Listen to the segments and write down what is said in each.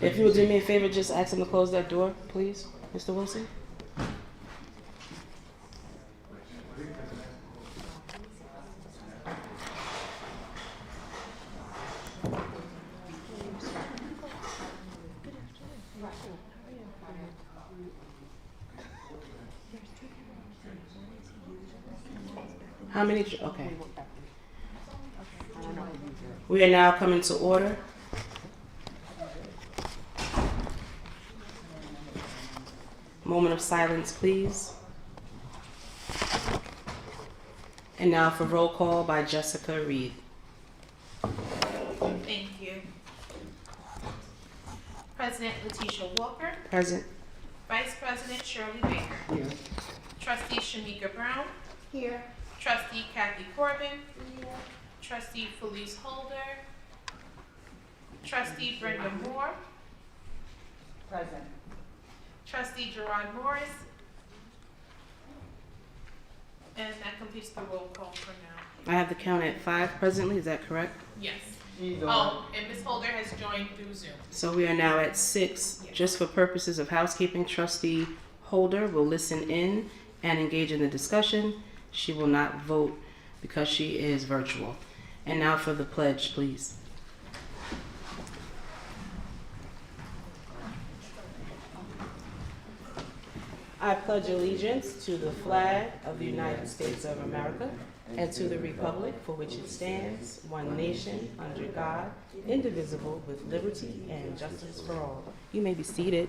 If you would do me a favor, just ask him to close that door, please, Mr. Wilson. How many? Okay. We are now coming to order. Moment of silence, please. And now for roll call by Jessica Reed. Thank you. President Letitia Walker. Present. Vice President Shirley Baker. Here. Trustee Shamika Brown. Here. Trustee Kathy Corbin. Trustee Felice Holder. Trustee Brenda Moore. Present. Trustee Gerard Morris. And that completes the roll call for now. I have the count at 5 presently, is that correct? Yes. Oh, and Ms. Holder has joined through Zoom. So we are now at 6. Just for purposes of housekeeping, Trustee Holder will listen in and engage in the discussion. She will not vote because she is virtual. And now for the pledge, please. I pledge allegiance to the flag of the United States of America and to the republic for which it stands, one nation, under God, indivisible, with liberty and justice for all. You may be seated.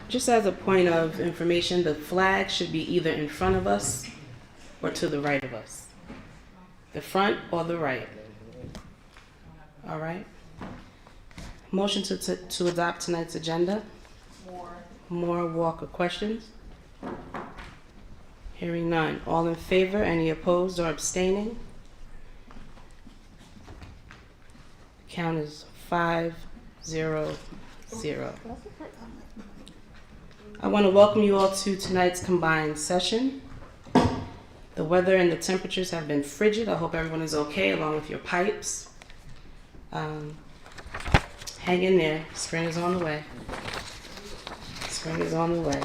Just as a point of information, the flag should be either in front of us or to the right of us. The front or the right. All right? Motion to adopt tonight's agenda. More Walker questions? Hearing none. All in favor? Any opposed or abstaining? Count is 5-0-0. I want to welcome you all to tonight's combined session. The weather and the temperatures have been frigid. I hope everyone is okay along with your pipes. Hang in there. Spring is on the way. Spring is on the way.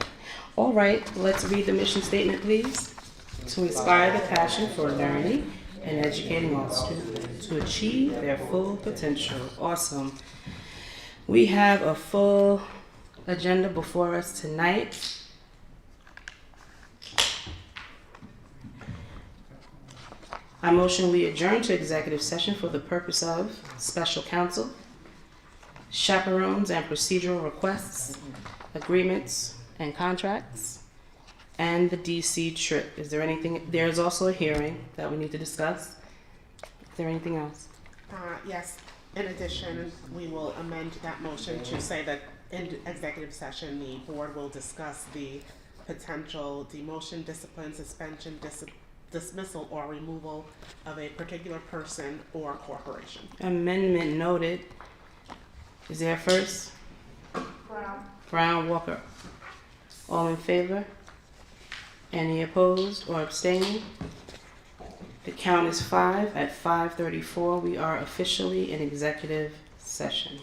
All right, let's read the mission statement, please. To inspire the passion for learning and educating all students to achieve their full potential. Awesome. We have a full agenda before us tonight. I motion we adjourn to executive session for the purpose of special counsel, chaperones and procedural requests, agreements and contracts, and the DC trip. Is there anything? There's also a hearing that we need to discuss. Is there anything else? Yes. In addition, we will amend that motion to say that in executive session, the board will discuss the potential demotion, discipline, suspension, dismissal, or removal of a particular person or corporation. Amendment noted. Is there a first? Brown, Walker. All in favor? Any opposed or abstaining? The count is 5. At 5:34, we are officially in executive session.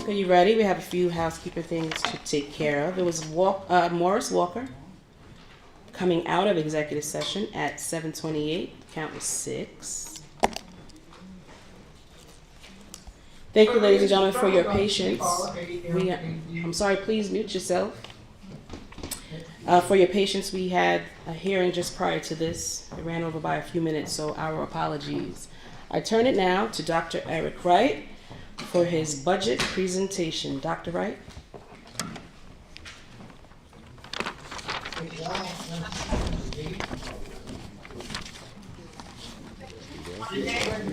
Okay, you ready? We have a few housekeeping things to take care of. There was Morris Walker coming out of executive session at 7:28. Count was 6. Thank you, ladies and gentlemen, for your patience. I'm sorry, please mute yourself. For your patience, we had a hearing just prior to this. It ran over by a few minutes, so our apologies. I turn it now to Dr. Eric Wright for his budget presentation. Dr. Wright?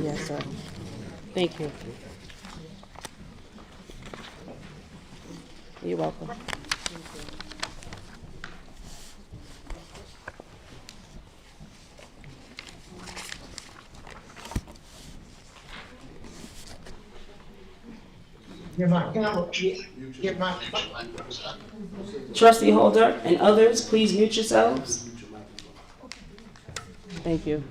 Yes, sir. Thank you. You're welcome. Get my camera, get my. Trustee Holder and others, please mute yourselves. Thank you.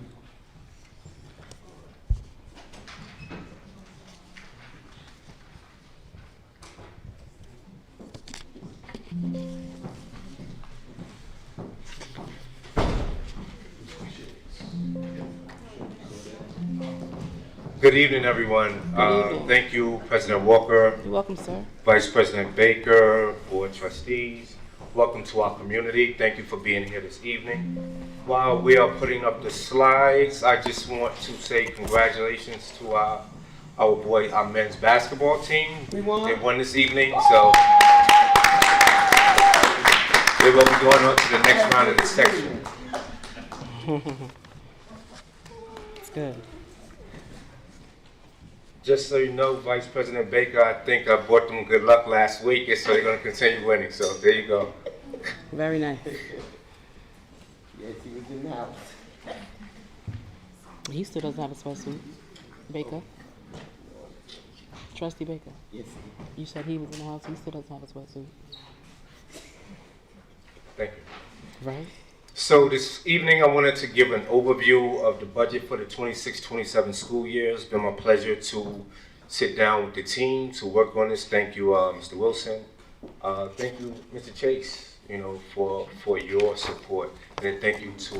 Good evening, everyone. Good evening. Thank you, President Walker, You're welcome, sir. Vice President Baker, Board Trustees. Welcome to our community. Thank you for being here this evening. While we are putting up the slides, I just want to say congratulations to our men's basketball team. We won. They won this evening, so they will be going on to the next round of the section. It's good. Just so you know, Vice President Baker, I think I brought them good luck last week, and so they're going to continue winning. So there you go. Very nice. Yes, he was in the house. He still doesn't have a sweatsuit. Baker? Trustee Baker? Yes, You said he was in the house. He still doesn't have a sweatsuit. Thank you. Right? So this evening, I wanted to give an overview of the budget for the 26-27 school year. It's been my pleasure to sit down with the team to work on this. Thank you, Mr. Wilson. Thank you, Mr. Chase, for your support. And then thank you to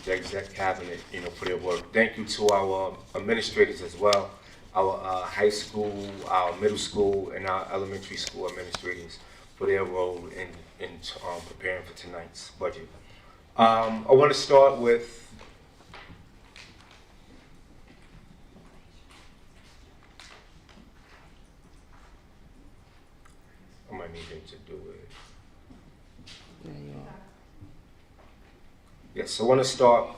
the exec cabinet, for their work. Thank you to our administrators as well, our high school, our middle school, and our elementary school administrators for their role in preparing for tonight's budget. I want to start with I might need him to do it. There you are. Yes, I want to start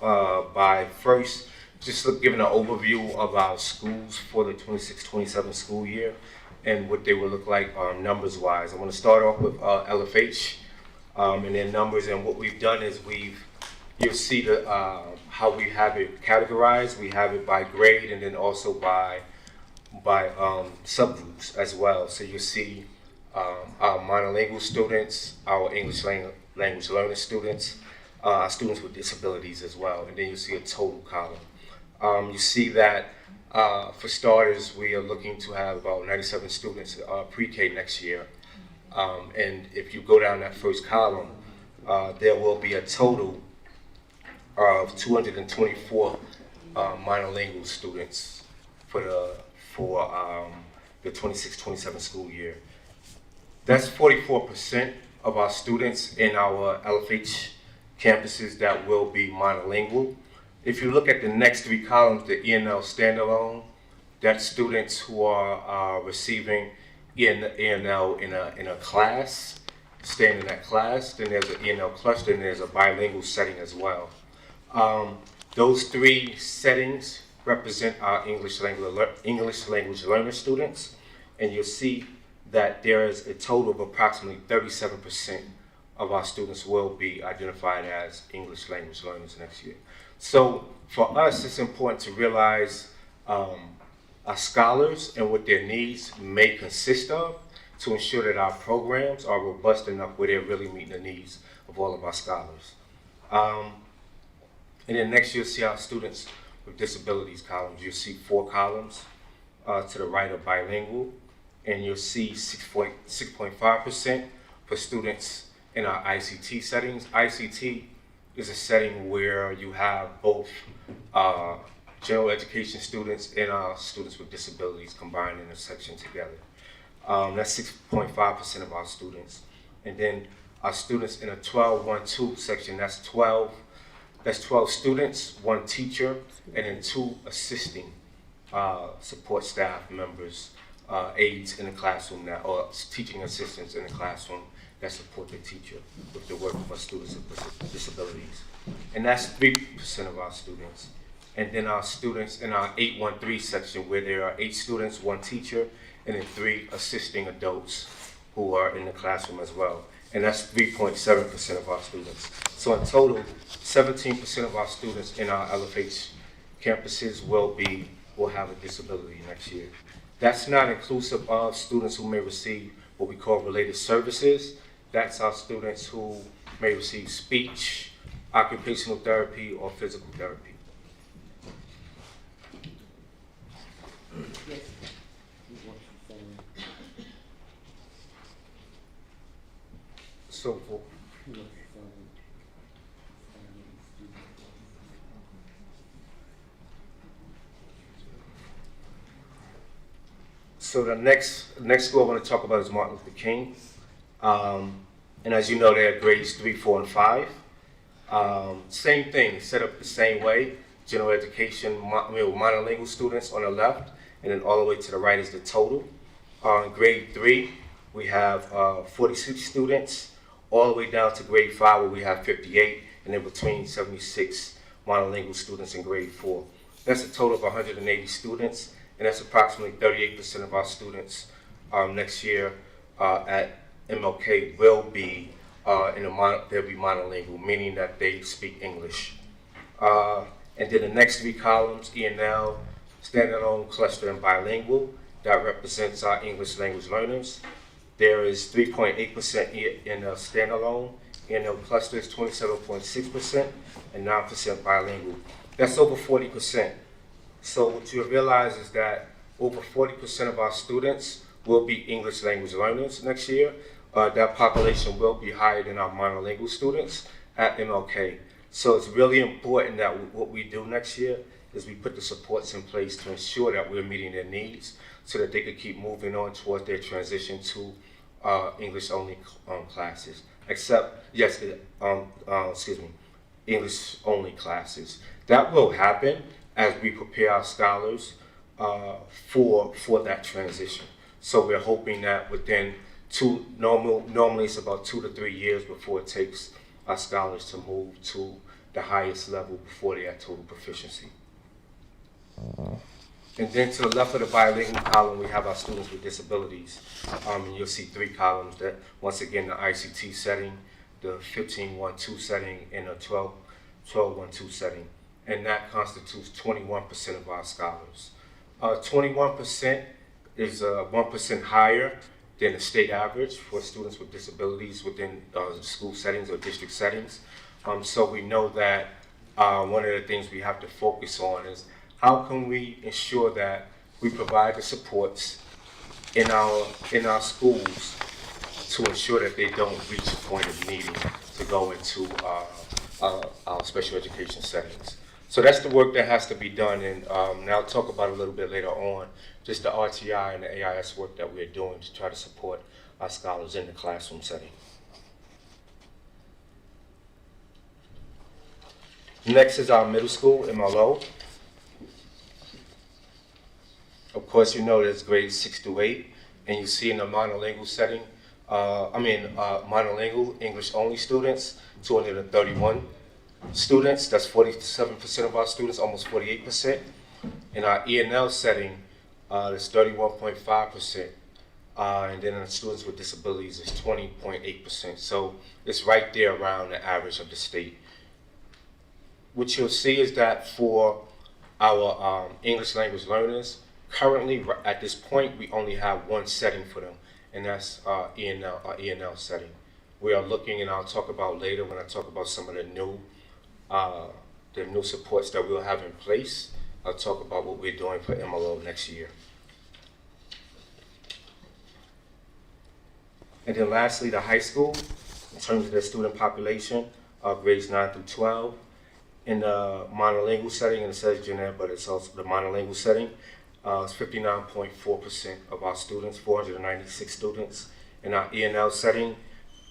by first just giving an overview of our schools for the 26-27 school year and what they will look like numbers-wise. I want to start off with LFH and their numbers, and what we've done is you'll see the how we have it categorized. We have it by grade and then also by subgroups as well. So you see our monolingual students, our English language learner students, students with disabilities as well, and then you see a total column. You see that for starters, we are looking to have about 97 students pre-K next year. And if you go down that first column, there will be a total of 224 monolingual students for the 26-27 school year. That's 44% of our students in our LFH campuses that will be monolingual. If you look at the next three columns, the ENL standalone, that's students who are receiving ENL in a class, staying in that class. Then there's an ENL cluster, and there's a bilingual setting as well. Those three settings represent our English language learner students, and you'll see that there is a total of approximately 37% of our students will be identified as English language learners next year. So for us, it's important to realize our scholars and what their needs may consist of to ensure that our programs are robust enough where they're really meeting the needs of all of our scholars. And then next you'll see our students with disabilities columns. You'll see 4 columns. To the right are bilingual, and you'll see 6.5% for students in our ICT settings. ICT is a setting where you have both general education students and our students with disabilities combined in a section together. That's 6.5% of our students. And then our students in a 12-1-2 section, that's 12 students, 1 teacher, and then 2 assisting support staff members, aides in the classroom that, or teaching assistants in the classroom that support the teacher with the work for students with disabilities. And that's 3% of our students. And then our students in our 813 section, where there are 8 students, 1 teacher, and then 3 assisting adults who are in the classroom as well. And that's 3.7% of our students. So in total, 17% of our students in our LFH campuses will have a disability next year. That's not inclusive of students who may receive what we call related services. That's our students who may receive speech, occupational therapy, or physical therapy. Yes. So the next school I want to talk about is Martin Luther King. And as you know, they are grades 3, 4, and 5. Same thing, set up the same way. General education, monolingual students on the left, and then all the way to the right is the total. In grade 3, we have 46 students, all the way down to grade 5 where we have 58, and in between 76 monolingual students in grade 4. That's a total of 180 students, and that's approximately 38% of our students next year at MLK will be they'll be monolingual, meaning that they speak English. And then the next 3 columns, E&L, standalone, cluster, and bilingual, that represents our English language learners. There is 3.8% in standalone, E&L cluster is 27.6%, and 9% bilingual. That's over 40%. So what you realize is that over 40% of our students will be English language learners next year. That population will be higher than our monolingual students at MLK. So it's really important that what we do next year is we put the supports in place to ensure that we're meeting their needs so that they could keep moving on towards their transition to English-only classes. English-only classes. That will happen as we prepare our scholars for that transition. So we're hoping that within normally it's about 2 to 3 years before it takes our scholars to move to the highest level before they have total proficiency. And then to the left of the bilingual column, we have our students with disabilities. And you'll see 3 columns that, once again, the ICT setting, the 15-1-2 setting, and the 12-1-2 setting. And that constitutes 21% of our scholars. 21% is 1% higher than the state average for students with disabilities within school settings or district settings. So we know that one of the things we have to focus on is how can we ensure that we provide the supports in our schools to ensure that they don't reach a point of needing to go into our special education settings. So that's the work that has to be done, and I'll talk about a little bit later on, just the RTI and the AIS work that we're doing to try to support our scholars in the classroom setting. Next is our middle school, MLO. Of course, you know there's grades 6 through 8, and you see in the monolingual setting, monolingual English-only students, 231 students. That's 47% of our students, almost 48%. In our E&L setting, it's 31.5%. And then the students with disabilities is 20.8%. So it's right there around the average of the state. What you'll see is that for our English language learners, currently at this point, we only have 1 setting for them, and that's our E&L setting. We are looking, and I'll talk about later when I talk about some of the new supports that we'll have in place. I'll talk about what we're doing for MLO next year. And then lastly, the high school, in terms of their student population, grades 9 through 12. In the monolingual setting, and it says Jeanette, but it's also the monolingual setting, it's 59.4% of our students, 496 students. In our E&L setting,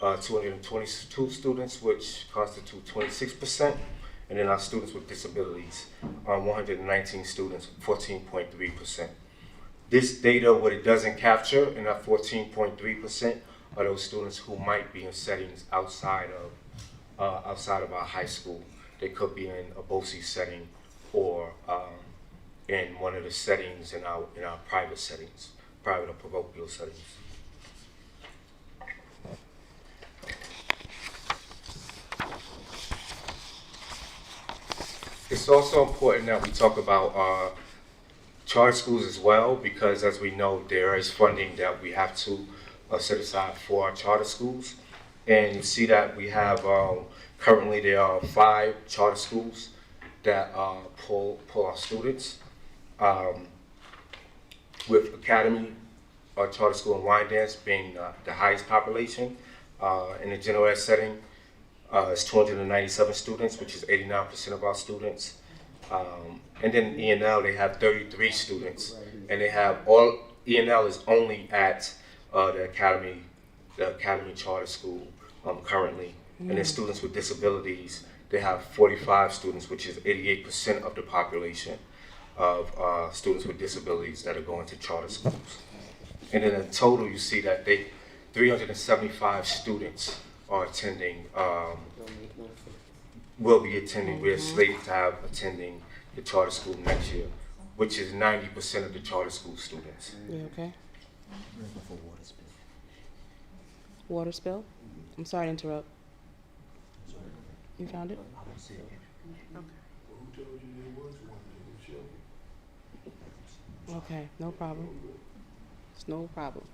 222 students, which constitute 26%. And then our students with disabilities, 119 students, 14.3%. This data, what it doesn't capture in that 14.3% are those students who might be in settings outside of our high school. They could be in a BOCE setting or in one of the settings in our private settings, private or parochial settings. It's also important that we talk about charter schools as well, because as we know, there is funding that we have to set aside for our charter schools. And you see that we have, currently there are 5 charter schools that pull our students. With Academy Charter School in Wyandanch being the highest population. In the general ed setting, it's 297 students, which is 89% of our students. And then E&L, they have 33 students. And they have E&L is only at the Academy Charter School currently. And then students with disabilities, they have 45 students, which is 88% of the population of students with disabilities that are going to charter schools. And then in total, you see that 375 students are attending, will be attending, we're slated to have attending the charter school next year, which is 90% of the charter school students. You okay? Water spill? I'm sorry to interrupt. You found it? Okay, no problem. It's no problem.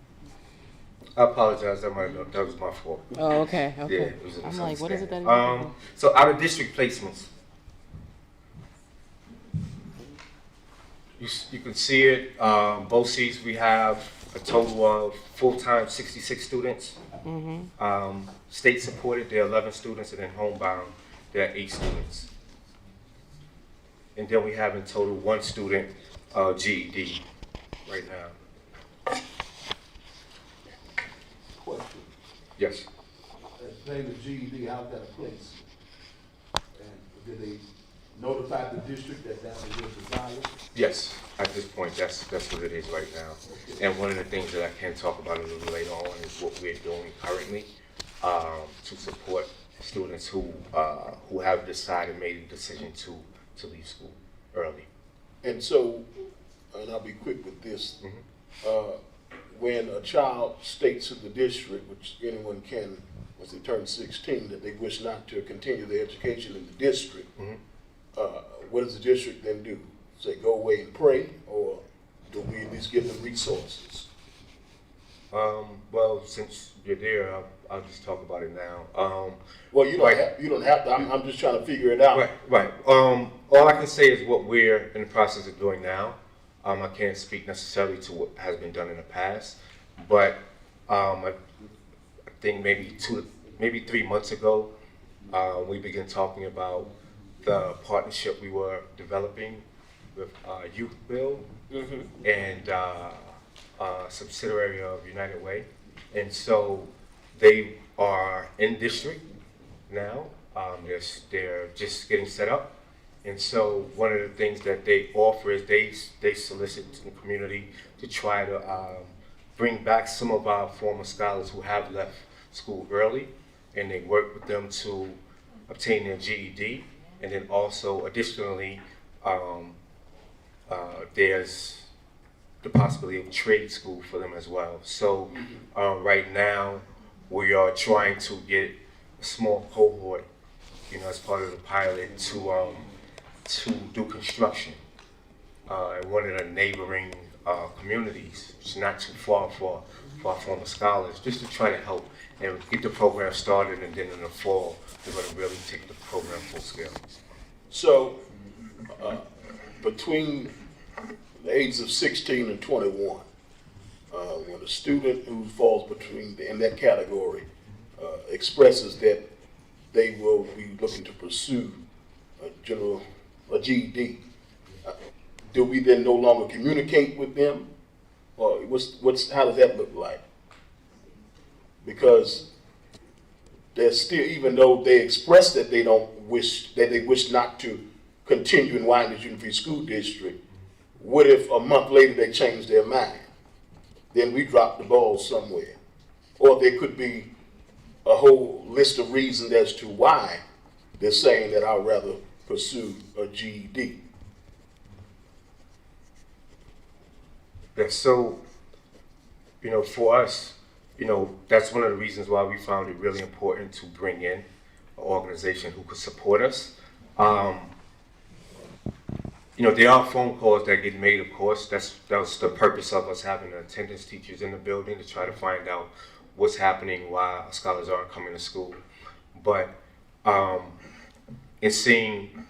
I apologize, that was my fault. Oh, okay, okay. Yeah, it was a I'm like, what is it that? So out of district placements, you can see it. BOCES, we have a total of full-time 66 students. State supported, there are 11 students, and then homebound, there are 8 students. And then we have in total 1 student GED right now. Question. Yes. Explain the GED, how's that a place? And did they notify the district that that was your desire? Yes, at this point, that's what it is right now. And one of the things that I can talk about a little later on is what we're doing currently to support students who have decided, made a decision to leave school early. And so, and I'll be quick with this, when a child states to the district, which anyone can, once they turn 16, that they wish not to continue their education in the district, what does the district then do? Say, go away and pray, or do we at least give them resources? Well, since you're there, I'll just talk about it now. Well, you don't have to. I'm just trying to figure it out. Right. All I can say is what we're in the process of doing now. I can't speak necessarily to what has been done in the past, but I think maybe 3 months ago, we began talking about the partnership we were developing with Youth Bill and a subsidiary of United Way. And so they are in district now. They're just getting set up. And so one of the things that they offer is they solicit the community to try to bring back some of our former scholars who have left school early, and they work with them to obtain their GED. And then also additionally, there's the possibility of trade school for them as well. So right now we are trying to get a small cohort, as part of the pilot to do construction in one of the neighboring communities, which is not too far for our former scholars, just to try to help and get the program started. And then in the fall, we're going to really take the program full scale. So, between the ages of 16 and 21, when a student who falls in that category expresses that they will be looking to pursue a GED, do we then no longer communicate with them? Or how does that look like? Because there's still, even though they express that they wish not to continue in Wyandanch Unified School District, what if a month later they change their mind? Then we drop the ball somewhere. Or there could be a whole list of reasons as to why they're saying that I'd rather pursue a GED. Yeah, so, for us, that's one of the reasons why we found it really important to bring in an organization who could support us. There are phone calls that get made, of course. That was the purpose of us having the attendance teachers in the building, to try to find out what's happening, why our scholars aren't coming to school. But in seeing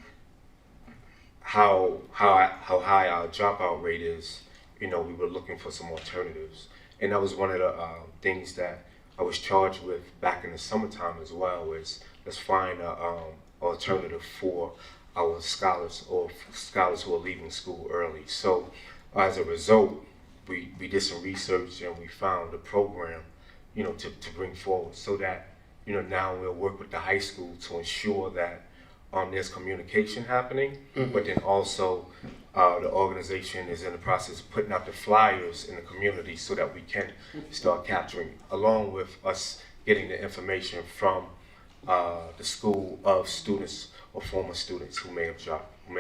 how high our dropout rate is, we were looking for some alternatives. And that was one of the things that I was charged with back in the summertime as well, was let's find an alternative for our scholars, or scholars who are leaving school early. So as a result, we did some research and we found a program, to bring forward, so that, now we'll work with the high school to ensure that there's communication happening, but then also the organization is in the process of putting out the flyers in the community so that we can start capturing, along with us getting the information from the school of students or former students who may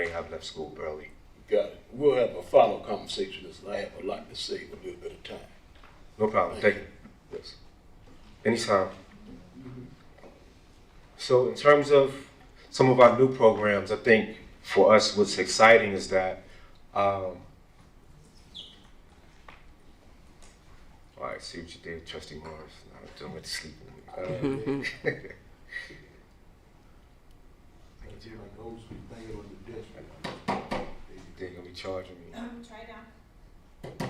have left school early. Got it. We'll have a follow conversation, as I have a lot to say with a little bit of time. No problem. Thank you. Yes. Anytime. So in terms of some of our new programs, I think for us what's exciting is that all right, see what you did, Trustee Morris. I don't went to sleep. They're gonna be charging me. Try down. It's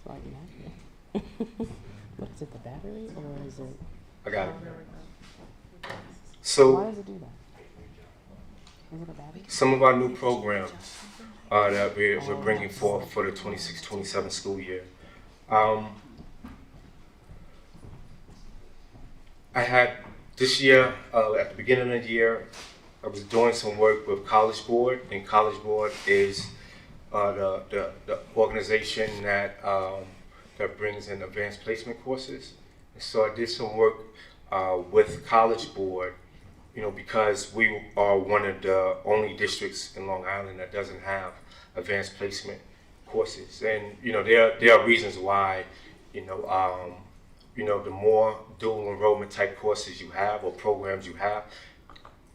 like magic. What is it, the battery, or is it? I got it. Why So does it do that? Is it a battery? some of our new programs that we're bringing forth for the 26-27 school year. I had this year, at the beginning of the year, I was doing some work with College Board, and College Board is the organization that brings in advanced placement courses. And so I did some work with College Board, because we are one of the only districts in Long Island that doesn't have advanced placement courses. And there are reasons why. The more dual enrollment type courses you have or programs you have,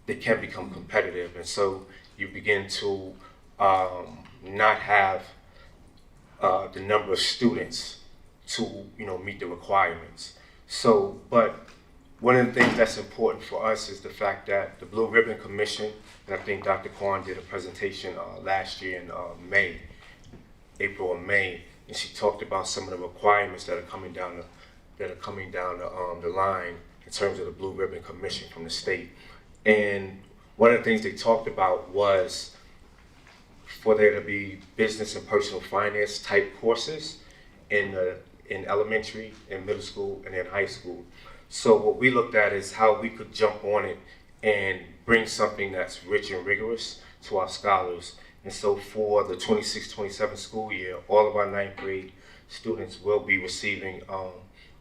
they can become competitive, and so you begin to not have the number of students to meet the requirements. So, but one of the things that's important for us is the fact that the Blue Ribbon Commission, and I think Dr. Kwan did a presentation last year in April or May, and she talked about some of the requirements that are coming down the line in terms of the Blue Ribbon Commission from the state. And one of the things they talked about was for there to be business and personal finance type courses in elementary, in middle school, and in high school. So what we looked at is how we could jump on it and bring something that's rich and rigorous to our scholars. And so for the 26-27 school year, all of our 9th grade students will be receiving an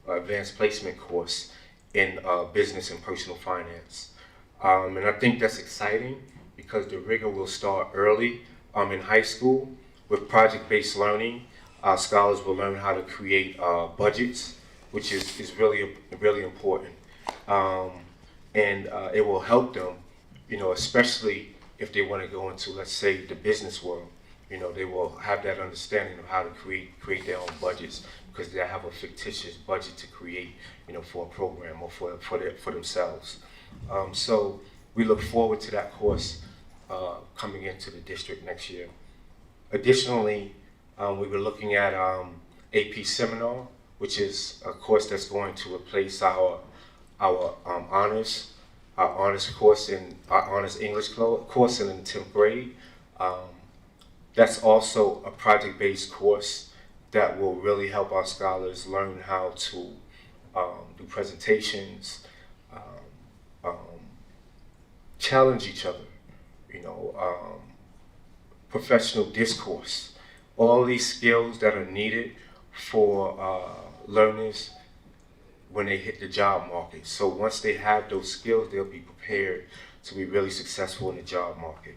advanced placement course in business and personal finance. And I think that's exciting because the rigor will start early in high school with project-based learning. Our scholars will learn how to create budgets, which is really important. And it will help them, especially if they want to go into, let's say, the business world. They will have that understanding of how to create their own budgets, because they have a fictitious budget to create, for a program or for themselves. So we look forward to that course coming into the district next year. Additionally, We were looking at AP Seminar, which is a course that's going to replace our honors course in our honors English course in the 10th grade. That's also a project-based course that will really help our scholars learn how to do presentations, challenge each other, professional discourse, all these skills that are needed for learners when they hit the job market. So once they have those skills, they'll be prepared to be really successful in the job market.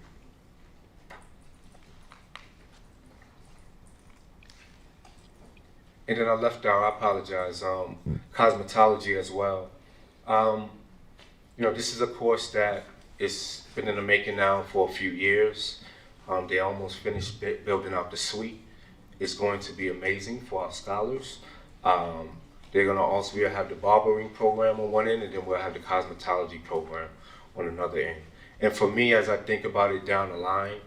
And then I left out, I apologize, cosmetology as well. This is a course that it's been in the making now for a few years. They almost finished building out the suite. It's going to be amazing for our scholars. They're going to also have the barbering program on one end, and then we'll have the cosmetology program on another end. And for me, as I think about it down the line,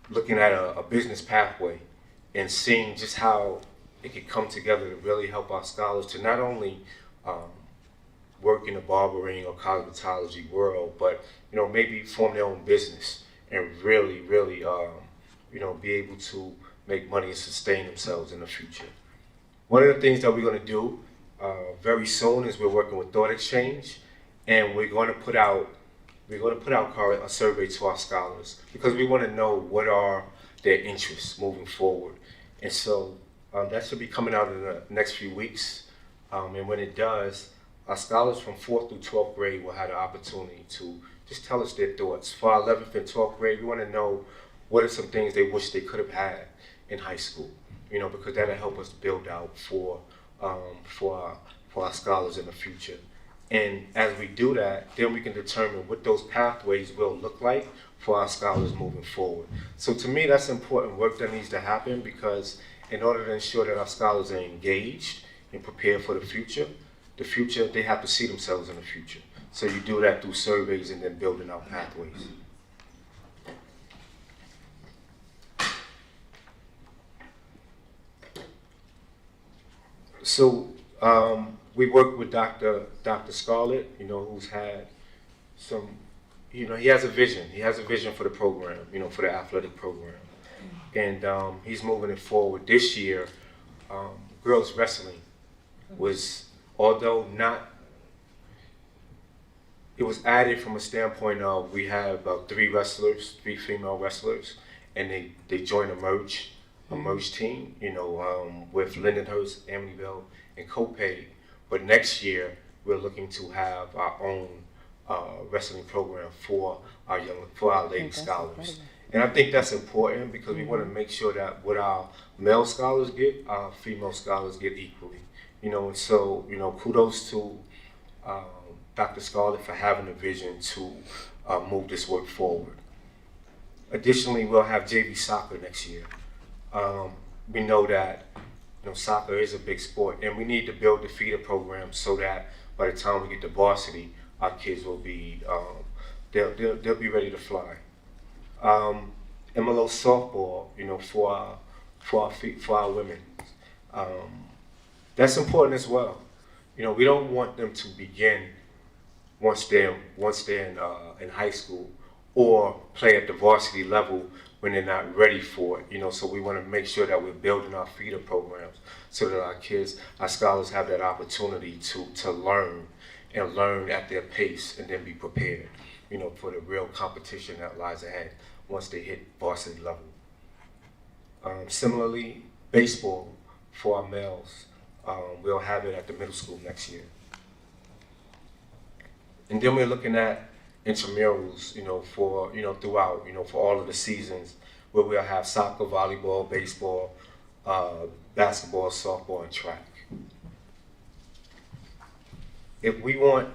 looking at a business pathway and seeing just how it could come together to really help our scholars to not only work in the barbering or cosmetology world, but maybe form their own business and really be able to make money and sustain themselves in the future. One of the things that we're going to do very soon is we're working with Thought Exchange, and we're going to put out a survey to our scholars because we want to know what are their interests moving forward. And so that should be coming out in the next few weeks. And when it does, our scholars from 4th through 12th grade will have the opportunity to just tell us their thoughts. For our 11th and 12th grade, we want to know what are some things they wish they could have had in high school, because that'll help us build out for our scholars in the future. And as we do that, then we can determine what those pathways will look like for our scholars moving forward. So to me, that's important work that needs to happen because in order to ensure that our scholars are engaged and prepared for the future, they have to see themselves in the future. So you do that through surveys and then building out pathways. So we work with Dr. Scarlett, who's had some, he has a vision. He has a vision for the program, for the athletic program. And he's moving it forward. This year, girls wrestling was, although not, it was added from a standpoint of we have 3 female wrestlers, and they joined a merge team, with Lindenhurst, Amityville, and Copay. But next year, we're looking to have our own wrestling program for our lady scholars. And I think that's important because we want to make sure that what our male scholars get, our female scholars get equally. And so, kudos to Dr. Scarlett for having a vision to move this work forward. Additionally, we'll have JV soccer next year. We know that soccer is a big sport, and we need to build the feeder program so that by the time we get to varsity, our kids will be they'll be ready to fly. MLO softball, for our women, that's important as well. We don't want them to begin once they're in high school or play at the varsity level when they're not ready for it, so we want to make sure that we're building our feeder programs so that our scholars have that opportunity to learn and learn at their pace and then be prepared, for the real competition that lies ahead once they hit varsity level. Similarly, baseball for our males, we'll have it at the middle school next year. And then we're looking at intramurals, for throughout, for all of the seasons, where we'll have soccer, volleyball, baseball, basketball, softball, and track. If we want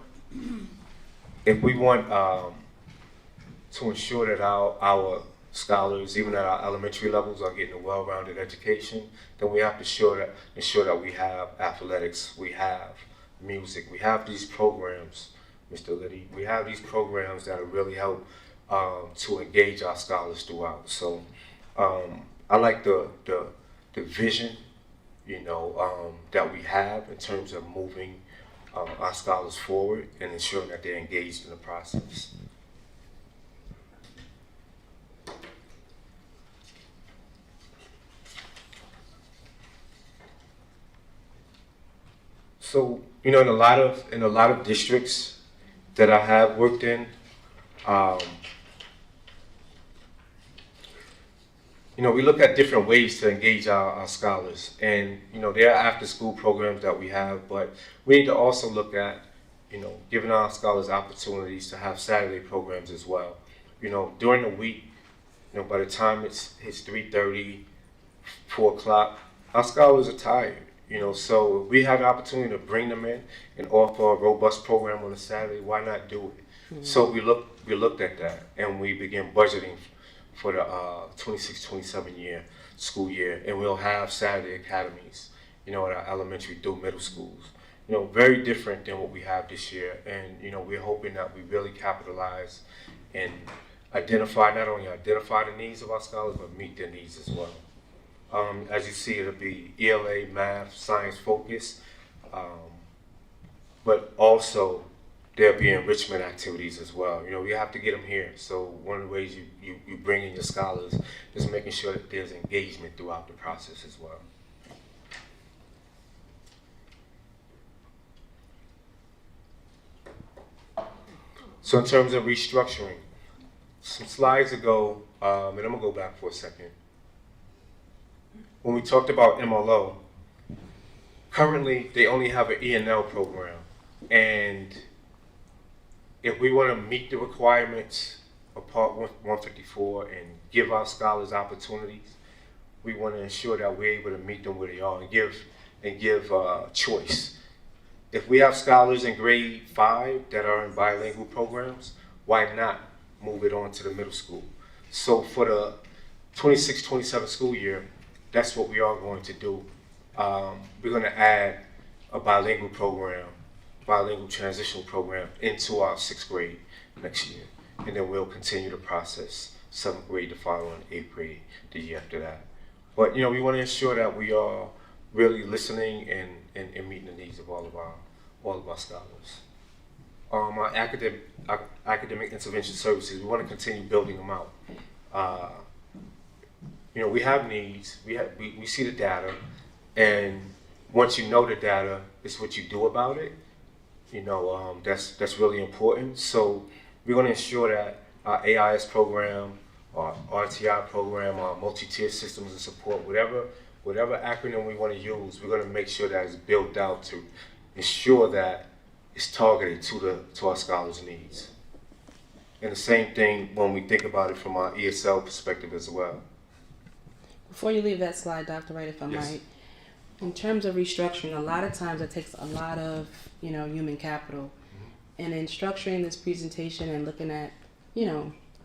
to ensure that our scholars, even at our elementary levels, are getting a well-rounded education, then we have to ensure that we have athletics, we have music, we have these programs. Mr. Liddy, we have these programs that will really help to engage our scholars throughout. So I like the vision, that we have in terms of moving our scholars forward and ensuring that they're engaged in the process. So, in a lot of districts that I have worked in, we look at different ways to engage our scholars, and there are after-school programs that we have, but we need to also look at, giving our scholars opportunities to have Saturday programs as well. During the week, by the time it's 3:30, 4 o'clock, our scholars are tired. So if we have the opportunity to bring them in and offer a robust program on a Saturday, why not do it? So we looked at that, and we began budgeting for the 26-27 school year, and we'll have Saturday academies, at our elementary through middle schools. Very different than what we have this year, and we're hoping that we really capitalize and not only identify the needs of our scholars, but meet their needs as well. As you see, it'll be ELA, math, science focus, but also there'll be enrichment activities as well. We have to get them here. So one of the ways you bring in your scholars is making sure that there's engagement throughout the process as well. So in terms of restructuring, some slides ago, and I'm gonna go back for a second. When we talked about MLO, currently they only have an E&L program, and if we want to meet the requirements of Part 154 and give our scholars opportunities, we want to ensure that we're able to meet them where they are and give choice. If we have scholars in grade 5 that are in bilingual programs, why not move it on to the middle school? So for the 26-27 school year, that's what we are going to do. We're going to add a bilingual transitional program into our 6th grade next year. And then we'll continue the process, 7th grade the following, 8th grade the year after that. But, we want to ensure that we are really listening and meeting the needs of all of our scholars. Our academic intervention services, we want to continue building them out. We have needs, we see the data, and once you know the data, it's what you do about it. That's really important. So we're going to ensure that our AIS program, our RTI program, our multi-tier systems and support, whatever acronym we want to use, we're going to make sure that it's built out to ensure that it's targeted to our scholars' needs. And the same thing when we think about it from our ESL perspective as well. Before you leave that slide, Dr. Wright, if I might, in terms of restructuring, a lot of times it takes a lot of, human capital. And in structuring this presentation and looking at,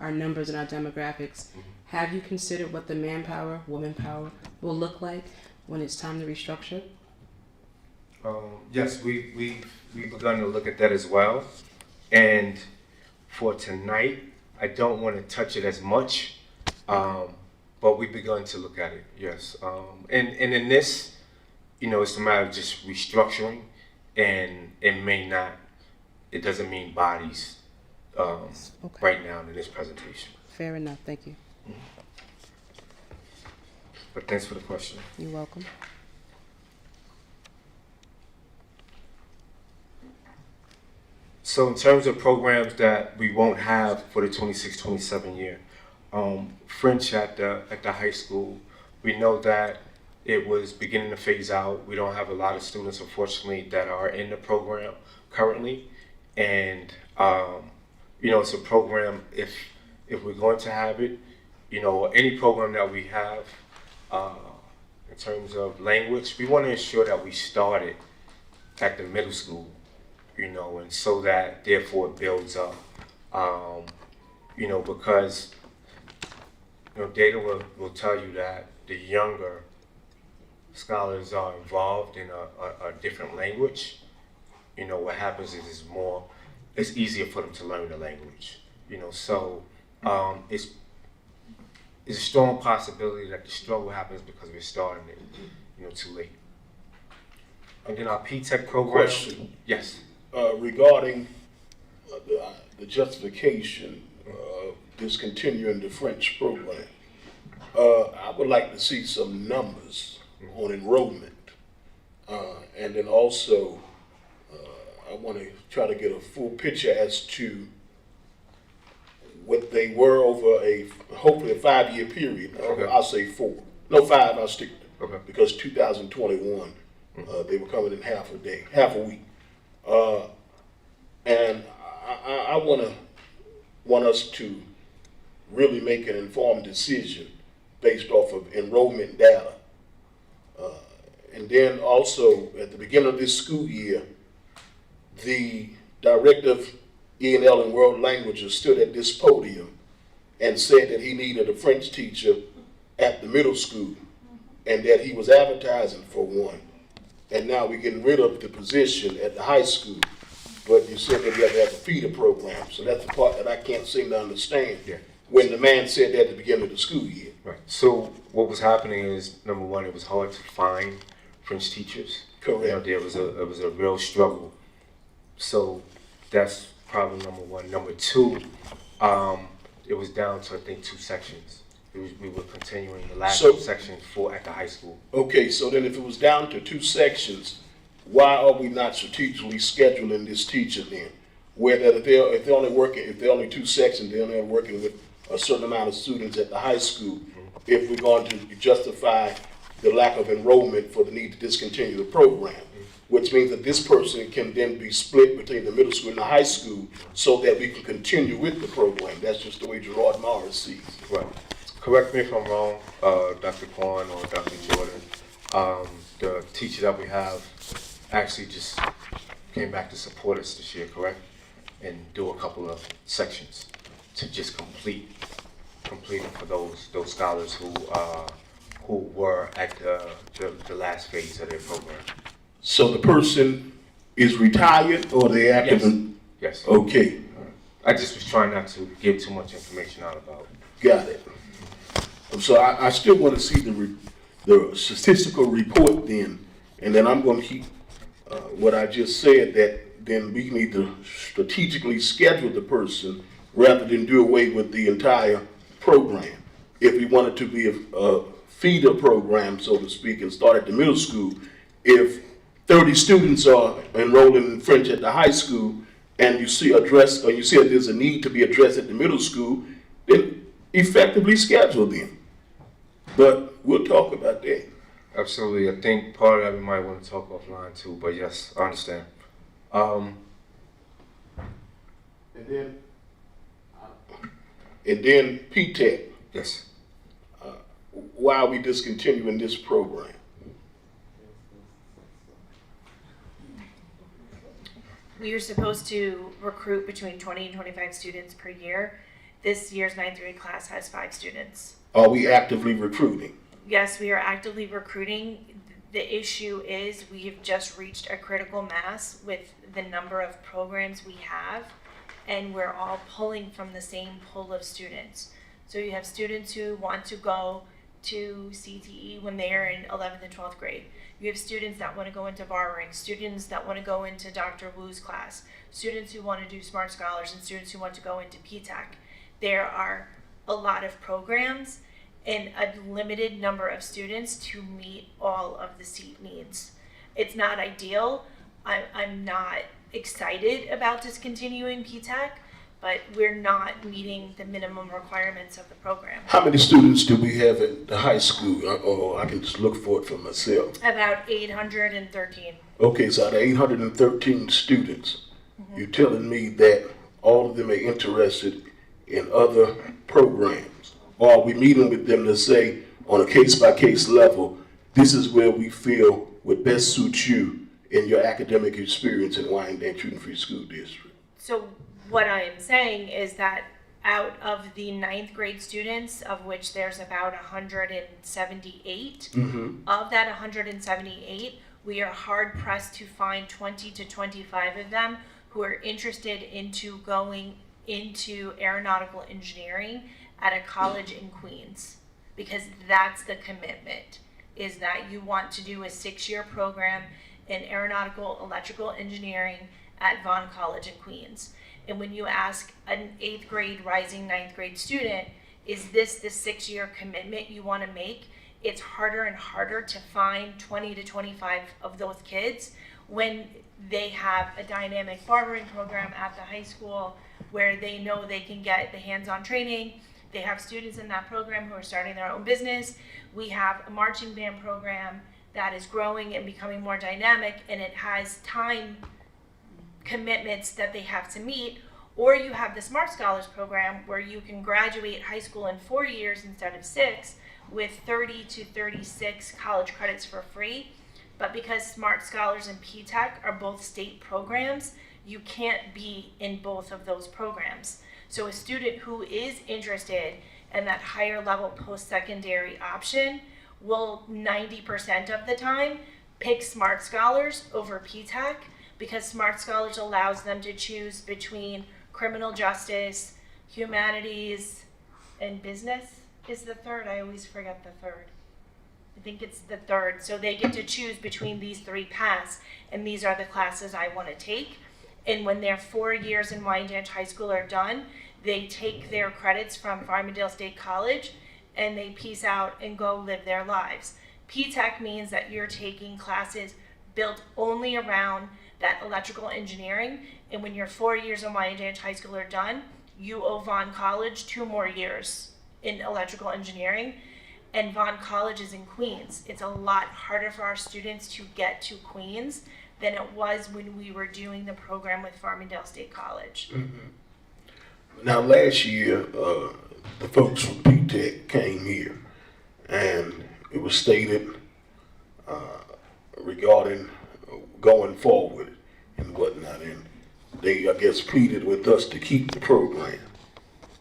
our numbers and our demographics, have you considered what the manpower, woman power will look like when it's time to restructure? Yes, we've begun to look at that as well. And for tonight, I don't want to touch it as much, but we've begun to look at it, yes. And in this, it's a matter of just restructuring, and it doesn't mean bodies right now in this presentation. Fair enough, thank you. But thanks for the question. You're welcome. So in terms of programs that we won't have for the 26-27 year, French at the high school, we know that it was beginning to phase out. We don't have a lot of students, unfortunately, that are in the program currently. And, it's a program, if we're going to have it, any program that we have in terms of language, we want to ensure that we start it at the middle school, and so that therefore it builds up, because data will tell you that the younger scholars are involved in a different language. What happens is it's easier for them to learn the language. So it's it's a strong possibility that the struggle happens because we're starting it, too late. And then our P-Tech program. Question. Yes. Regarding the justification of discontinuing the French program, I would like to see some numbers on enrollment. And then also, I want to try to get a full picture as to what they were over hopefully a 5-year period. Okay. I'll say 4. No, 5, I'll stick to. Okay. Because 2021, they were coming in half a week. And I want us to really make an informed decision based off of enrollment data. And then also, at the beginning of this school year, the director of E&L and World Languages stood at this podium and said that he needed a French teacher at the middle school and that he was advertising for one. And now we're getting rid of the position at the high school. But you said that you have to have a feeder program. So that's the part that I can't seem to understand. Yeah. When the man said that at the beginning of the school year. Right. So what was happening is, number one, it was hard to find French teachers. Correct. There was a real struggle. So that's problem number one. Number two, it was down to I think 2 sections. We were continuing the last 2 sections at the high school. Okay, so then if it was down to 2 sections, why are we not strategically scheduling this teacher then? Where that if they're only 2 sections, they're only working with a certain amount of students at the high school. If we're going to justify the lack of enrollment for the need to discontinue the program, which means that this person can then be split between the middle school and the high school so that we can continue with the program. That's just the way Gerard Morris sees it. Right. Correct me if I'm wrong, Dr. Kwan or Dr. Jordan. The teacher that we have actually just came back to support us this year, correct? And do a couple of sections to just complete it for those scholars who were at the last phase of their program. So the person is retired or they active? Yes. Okay, I just was trying not to give too much information out about. got it. So I still want to see the statistical report then, and then I'm going to keep what I just said, that then we need to strategically schedule the person rather than do away with the entire program. If we want it to be a feeder program, so to speak, and start at the middle school, if 30 students are enrolling in French at the high school, and you see that there's a need to be addressed at the middle school, then effectively schedule them. But we'll talk about that. Absolutely. I think part of that we might want to talk offline too, but yes, I understand. And then P-Tech, Yes. why are we discontinuing this program? We are supposed to recruit between 20 and 25 students per year. This year's 9th grade class has 5 students. Are we actively recruiting? Yes, we are actively recruiting. The issue is we have just reached a critical mass with the number of programs we have, and we're all pulling from the same pool of students. So you have students who want to go to CTE when they are in 11th and 12th grade. You have students that want to go into barbering, students that want to go into Dr. Wu's class, students who want to do Smart Scholars, and students who want to go into P-Tech. There are a lot of programs and a limited number of students to meet all of the seat needs. It's not ideal. I'm not excited about discontinuing P-Tech, but we're not meeting the minimum requirements of the program. How many students do we have at the high school? Or I can just look for it for myself. About 813. Okay, so out of 813 students, you're telling me that all of them are interested in other programs? Or are we meeting with them to say, on a case-by-case level, this is where we feel would best suit you in your academic experience in Wyandanch Free School District? So what I am saying is that out of the 9th grade students, of which there's about 178, of that 178, we are hard pressed to find 20 to 25 of them who are interested into going into aeronautical engineering at a college in Queens, because that's the commitment, is that you want to do a 6-year program in aeronautical electrical engineering at Vaughn College in Queens. And when you ask an 8th grade rising 9th grade student, is this the 6-year commitment you want to make? It's harder and harder to find 20 to 25 of those kids when they have a dynamic barbering program at the high school where they know they can get the hands-on training. They have students in that program who are starting their own business. We have a marching band program that is growing and becoming more dynamic, and it has time commitments that they have to meet. Or you have the Smart Scholars program where you can graduate high school in 4 years instead of 6 with 30 to 36 college credits for free. But because Smart Scholars and P-TECH are both state programs, you can't be in both of those programs. So a student who is interested in that higher level post-secondary option will 90% of the time pick Smart Scholars over P-TECH, because Smart Scholars allows them to choose between criminal justice, humanities, and business is the third. I always forget the third. I think it's the third. So they get to choose between these 3 paths, and these are the classes I want to take. And when their 4 years in Wyandanch High School are done, they take their credits from Farmingdale State College and they peace out and go live their lives. P-TECH means that you're taking classes built only around that electrical engineering, and when your 4 years in Wyandanch High School are done, you owe Vaughn College 2 more years in electrical engineering, and Vaughn College is in Queens. It's a lot harder for our students to get to Queens than it was when we were doing the program with Farmingdale State College. Now, last year, the folks from P-TECH came here, and it was stated regarding going forward and whatnot, and they, I guess, pleaded with us to keep the program.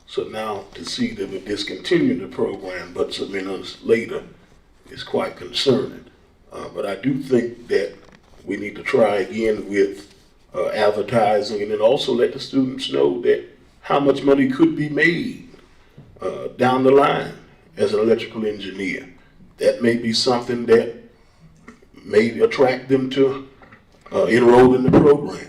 So now to see them discontinue the program but submit us later is quite concerning. But I do think that we need to try again with advertising, and then also let the students know that how much money could be made down the line as an electrical engineer. That may be something that may attract them to enroll in the program.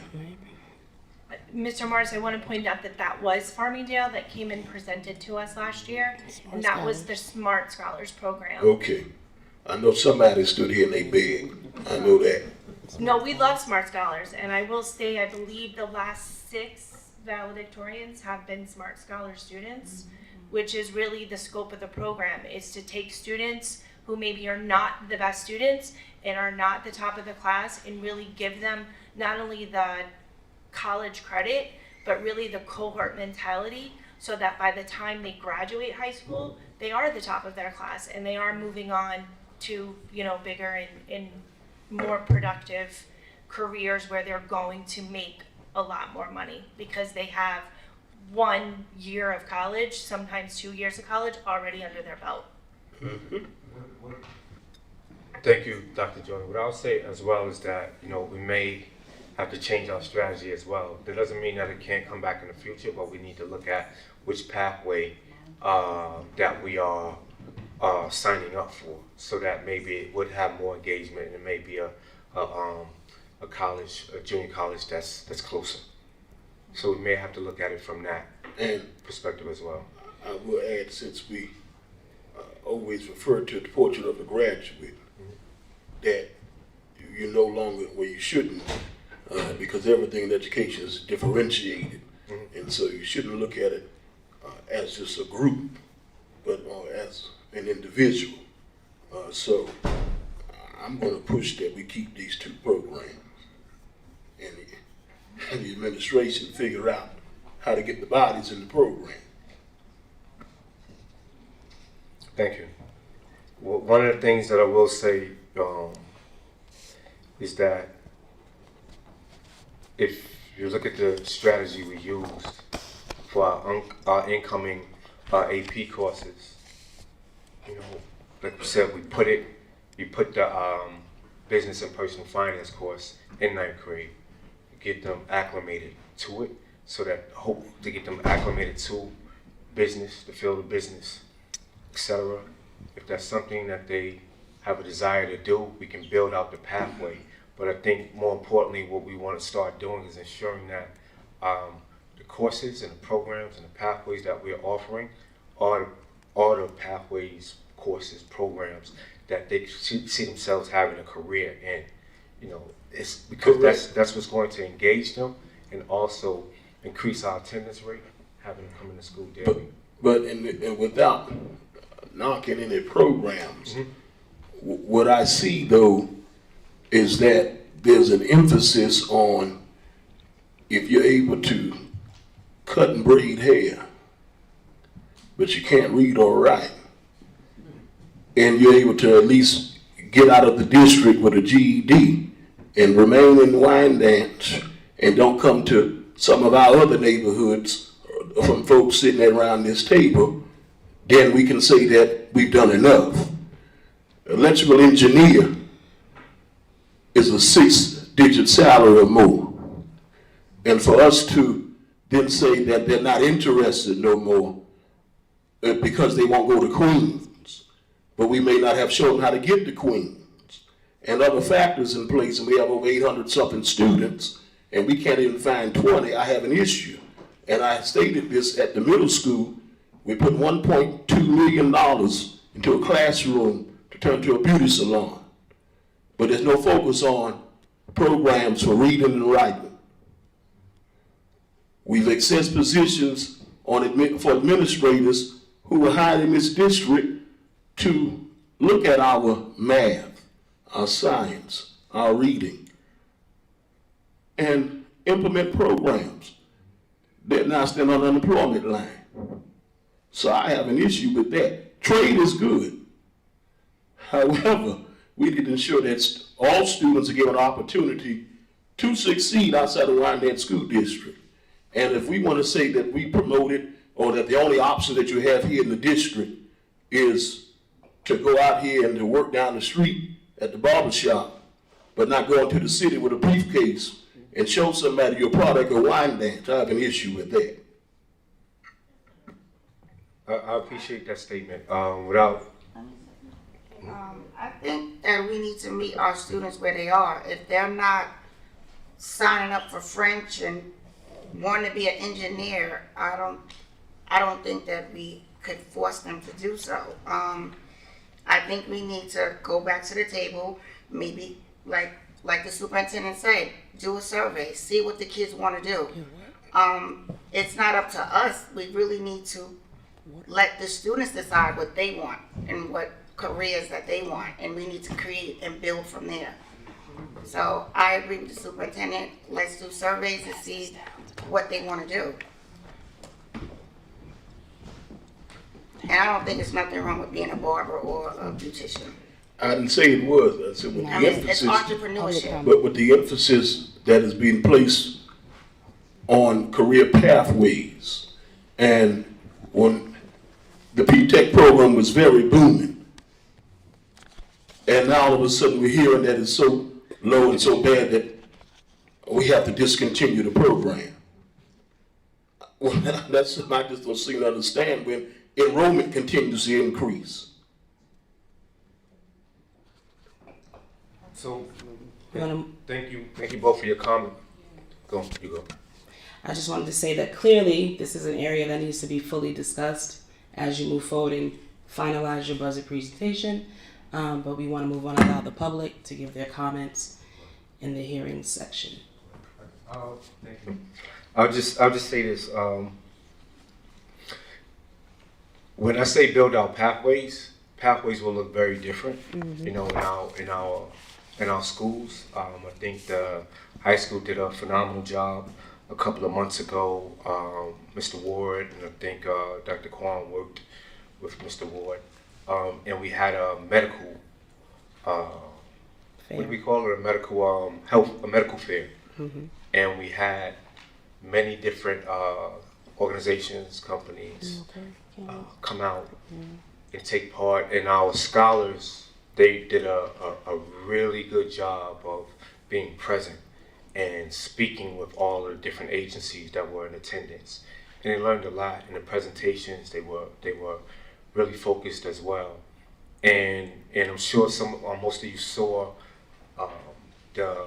Mr. Morris, I want to point out that that was Farmingdale that came and presented to us last year, and that was the Smart Scholars program. Okay. I know somebody stood here and they begged. I know that. No, we love Smart Scholars, and I will say I believe the last 6 valedictorians have been Smart Scholar students, which is really the scope of the program, is to take students who maybe are not the best students and are not the top of the class, and really give them not only the college credit, but really the cohort mentality, so that by the time they graduate high school, they are the top of their class and they are moving on to, you know, bigger and more productive careers where they're going to make a lot more money because they have 1 year of college, sometimes 2 years of college already under their belt. Thank you, Dr. Jordan. What I'll say as well is that, you know, we may have to change our strategy as well. That doesn't mean that it can't come back in the future, but we need to look at which pathway that we are signing up for, so that maybe it would have more engagement, and it may be a college, a junior college that's closer. So we may have to look at it from that perspective as well. I will add, since we always refer to the portrait of a graduate, that you're no longer where you shouldn't, because everything in education is differentiated. And so you shouldn't look at it as just a group, but as an individual. So I'm going to push that we keep these 2 programs, and the administration figure out how to get the bodies in the program. Thank you. Well, one of the things that I will say is that if you look at the strategy we used for our incoming AP courses, you know, like we said, we put the business and personal finance course in 9th grade, get them acclimated to it, so that hope to get them acclimated to business, the field of business, etc. If that's something that they have a desire to do, we can build out the pathway. But I think more importantly, what we want to start doing is ensuring that the courses and the programs and the pathways that we're offering are the pathways, courses, programs that they see themselves having a career in. You know, it's because that's what's going to engage them and also increase our attendance rate, having them come into school daily. But and without knocking any programs, what I see though is that there's an emphasis on if you're able to cut and braid hair, but you can't read or write, and you're able to at least get out of the district with a GED and remain in Wyandanch and don't come to some of our other neighborhoods from folks sitting around this table, then we can say that we've done enough. Electrical engineer is a 6-digit salary or more. And for us to then say that they're not interested no more because they won't go to Queens, but we may not have shown them how to get to Queens and other factors in place, and we have over 800 something students and we can't even find 20, I have an issue. And I stated this at the middle school. We put $1.2 million into a classroom to turn to a beauty salon. But there's no focus on programs for reading and writing. We've accessed positions for administrators who were hired in this district to look at our math, our science, our reading, and implement programs. They're now still on the unemployment line. So I have an issue with that. Trade is good. However, we need to ensure that all students are given an opportunity to succeed outside of Wyandanch School District. And if we want to say that we promote it, or that the only option that you have here in the district is to go out here and to work down the street at the barber shop, but not go into the city with a briefcase and show somebody your product or Wyandanch, I have an issue with that. I appreciate that statement. I think that we need to meet our students where they are. If they're not signing up for French and wanting to be an engineer, I don't think that we could force them to do so. I think we need to go back to the table, maybe like the superintendent said, do a survey, see what the kids want to do. It's not up to us. We really need to let the students decide what they want and what careers that they want, and we need to create and build from there. So I agree with the superintendent. Let's do surveys and see what they want to do. And I don't think there's nothing wrong with being a barber or a beautician. I didn't say it was. I said with the It's emphasis, entrepreneurship. but with the emphasis that is being placed on career pathways. And when the P-Tech program was very booming, and now all of a sudden we're hearing that it's so low and so bad that we have to discontinue the program. Well, that's I just don't seem to understand when enrollment continues to increase. So, You wanna- thank you both for your comment. You go. I just wanted to say that clearly this is an area that needs to be fully discussed as you move forward and finalize your budget presentation. But we want to move on and allow the public to give their comments in the hearing section. Thank you. I'll just say this. When I say build out pathways will look very different. You know, in our schools. I think the high school did a phenomenal job a couple of months ago. Mr. Ward and I think Dr. Kwan worked with Mr. Ward, and we had a medical. What do we call it? A medical a medical fair, and we had many different organizations, companies come out and take part. And our scholars, they did a really good job of being present and speaking with all the different agencies that were in attendance. and they learned a lot. In the presentations, they were really focused as well. And I'm sure most of you saw the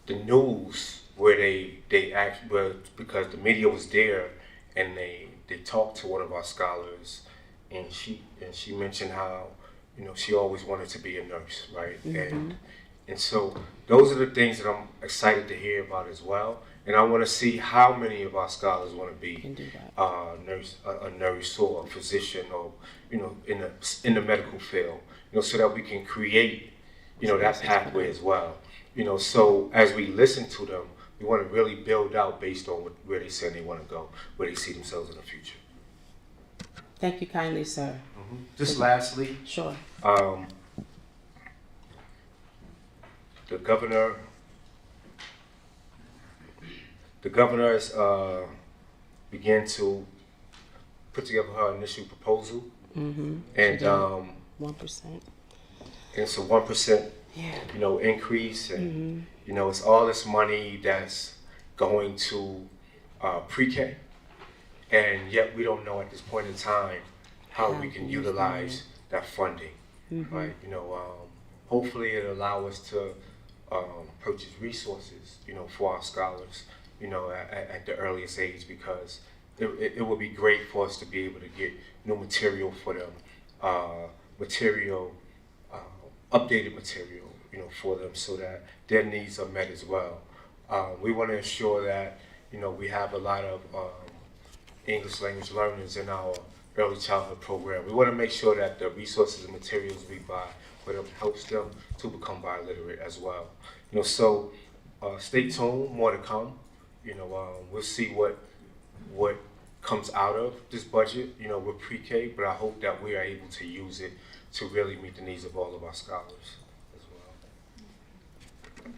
news where they act, because the media was there, and they talked to one of our scholars, and she mentioned how, you know, she always wanted to be a nurse, right? And so those are the things that I'm excited to hear about as well. And I want to see how many of our scholars want to be a nurse or a physician, or, you know, in the medical field, you know, so that we can create, you know, that pathway as well. You know, so as we listen to them, we want to really build out based on where they say they want to go, where they see themselves in the future. Thank you kindly, sir. Just lastly, Sure. the governor has began to put together her initial proposal, and 1%. it's a 1%, Yeah. you know, increase, and you know, it's all this money that's going to pre-K, and yet we don't know at this point in time how we can utilize that funding, right? You know, hopefully it'll allow us to purchase resources, you know, for our scholars, you know, at the earliest age, because it would be great for us to be able to get new material for them, updated material, you know, for them, so that their needs are met as well. We want to ensure that, you know, we have a lot of English language learners in our early childhood program. We want to make sure that the resources and materials we buy for them helps them to become biliterate as well. You know, so stay tuned, more to come. You know, we'll see what comes out of this budget, you know, with pre-K, but I hope that we are able to use it to really meet the needs of all of our scholars as well.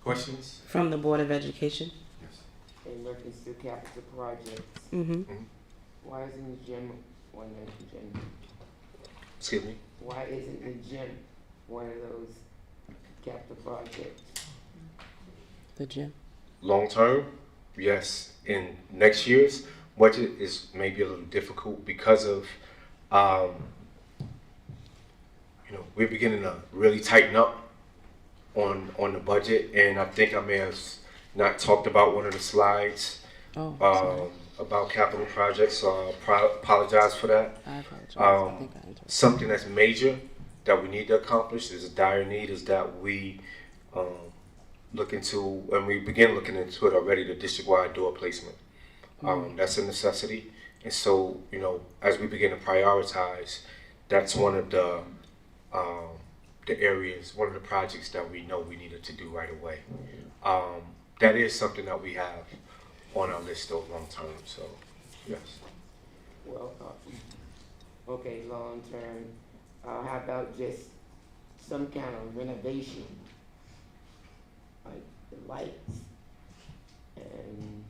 Questions? From the Board of Education. Yes. In reference to capital projects, why isn't the gym one of the gym? Excuse me? Why isn't the gym one of those capital projects? The gym. Long term, yes. In next year's budget is maybe a little difficult because of, you know, we're beginning to really tighten up on the budget, and I think I may have not talked about one of the slides about capital projects, so I apologize for that. I apologize. I think I interrupted. Something that's major that we need to accomplish, is a dire need, is that we look into, and we begin looking into it already, the district-wide door placement. That's a necessity, and so, you know, as we begin to prioritize, that's one of the areas, one of the projects that we know we needed to do right away. That is something that we have on our list of long term, so yes. Well, okay, long term. How about just some kind of renovation, like the lights and,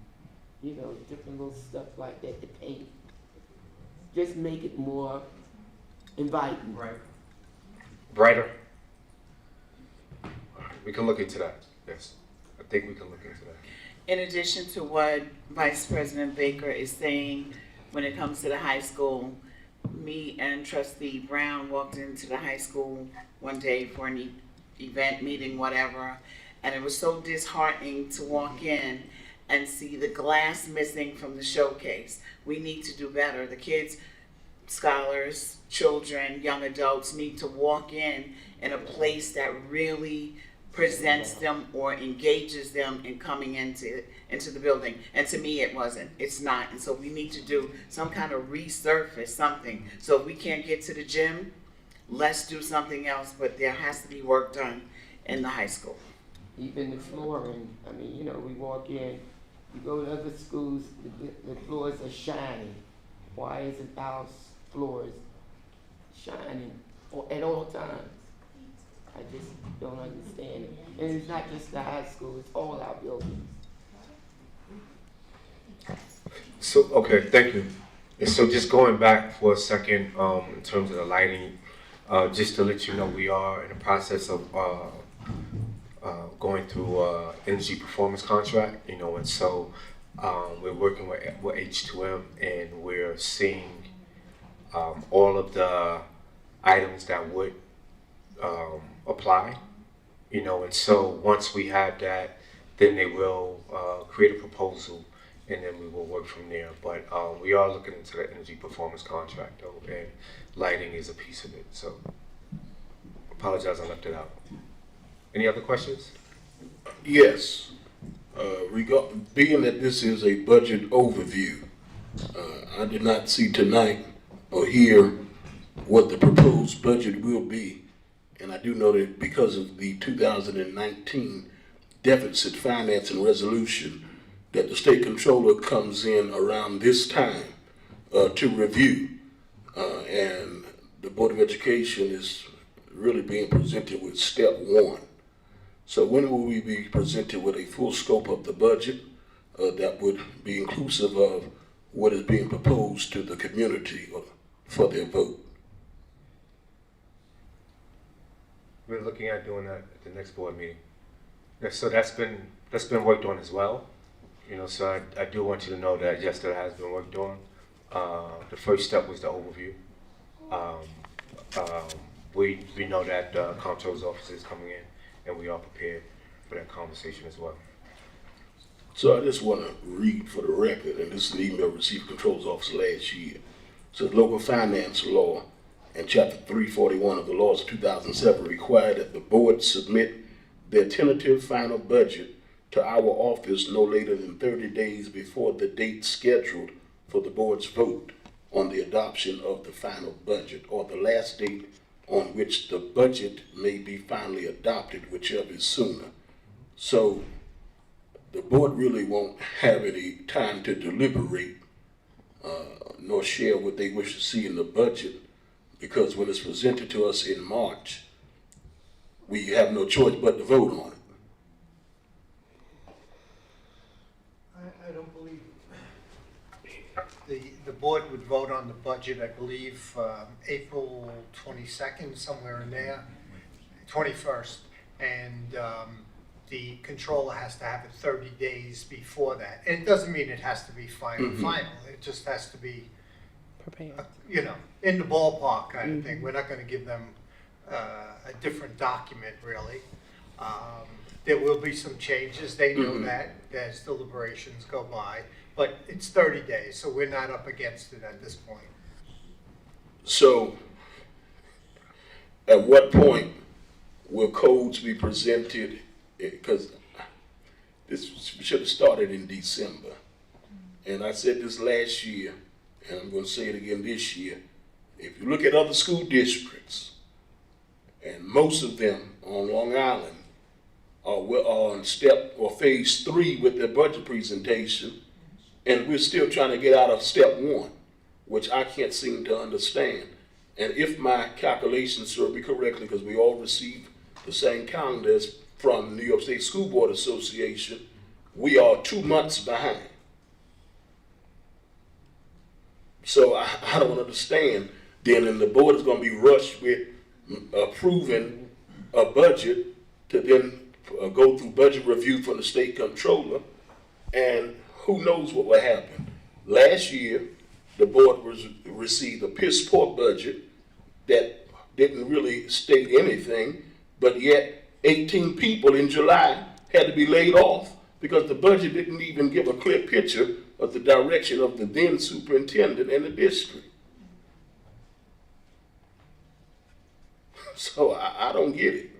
you know, different little stuff like that, the paint. Just make it more inviting. Right. Brighter. We can look into that, yes. I think we can look into that. In addition to what Vice President Baker is saying, when it comes to the high school, me and Trustee Brown walked into the high school one day for an event, meeting, whatever, and it was so disheartening to walk in and see the glass missing from the showcase. We need to do better. The kids, scholars, children, young adults need to walk in a place that really presents them or engages them in coming into the building. And to me, it wasn't. It's not. And so we need to do some kind of resurface, something. So if we can't get to the gym, let's do something else. But there has to be work done in the high school. Even the flooring. I mean, you know, we walk in, you go to other schools, the floors are shining. Why isn't our floors shining at all times? I just don't understand it. And it's not just the high school, it's all our buildings. So, okay, thank you. And so just going back for a second, in terms of the lighting, just to let you know, we are in the process of going through energy performance contract, you know, and so We're working with H2M, and we're seeing all of the items that would apply, you know, and so once we have that, then they will create a proposal, and then we will work from there. But we are looking into the energy performance contract, though, and lighting is a piece of it. So apologize I left it out. Any other questions? Yes. Being that this is a budget overview, I did not see tonight or hear what the proposed budget will be. And I do know that because of the 2019 deficit financing resolution, that the state controller comes in around this time to review. And the Board of Education is really being presented with step one. So when will we be presented with a full scope of the budget that would be inclusive of what is being proposed to the community for their vote? We're looking at doing that at the next board meeting. Yeah, so that's been worked on as well. You know, so I do want you to know that yes, that has been worked on. The first step was the overview. We know that the comptroller's office is coming in, and we are prepared for that conversation as well. So I just want to read for the record, and this is an email received from the Controller's Office last year. It says local finance law and chapter 341 of the laws of 2007 require that the board submit their tentative final budget to our office no later than 30 days before the date scheduled for the board's vote on the adoption of the final budget, or the last date on which the budget may be finally adopted, whichever is sooner. So the board really won't have any time to deliberate nor share what they wish to see in the budget, because when it's presented to us in March, we have no choice but to vote on it. I don't believe the board would vote on the budget, I believe, April 22nd, somewhere in there, 21st, and the controller has to have it 30 days before that. And it doesn't mean it has to be final, it just has to be, Prepared. you know, in the ballpark kind of thing. We're not gonna give them a different document, really. There will be some changes, they know that, as deliberations go by, but it's 30 days, so we're not up against it at this point. So at what point will codes be presented? Because this should have started in December. And I said this last year, and I'm going to say it again this year. If you look at other school districts, and most of them on Long Island are on step or phase 3 with their budget presentation, and we're still trying to get out of step 1, which I can't seem to understand. And if my calculations serve me correctly, because we all received the same calendars from New York State School Board Association, we are 2 months behind. So I don't understand then, and the board is going to be rushed with approving a budget to then go through budget review from the state controller, and who knows what will happen. Last year, the board received a piss poor budget that didn't really state anything, but yet 18 people in July had to be laid off because the budget didn't even give a clear picture of the direction of the then superintendent and the district. So I don't get it.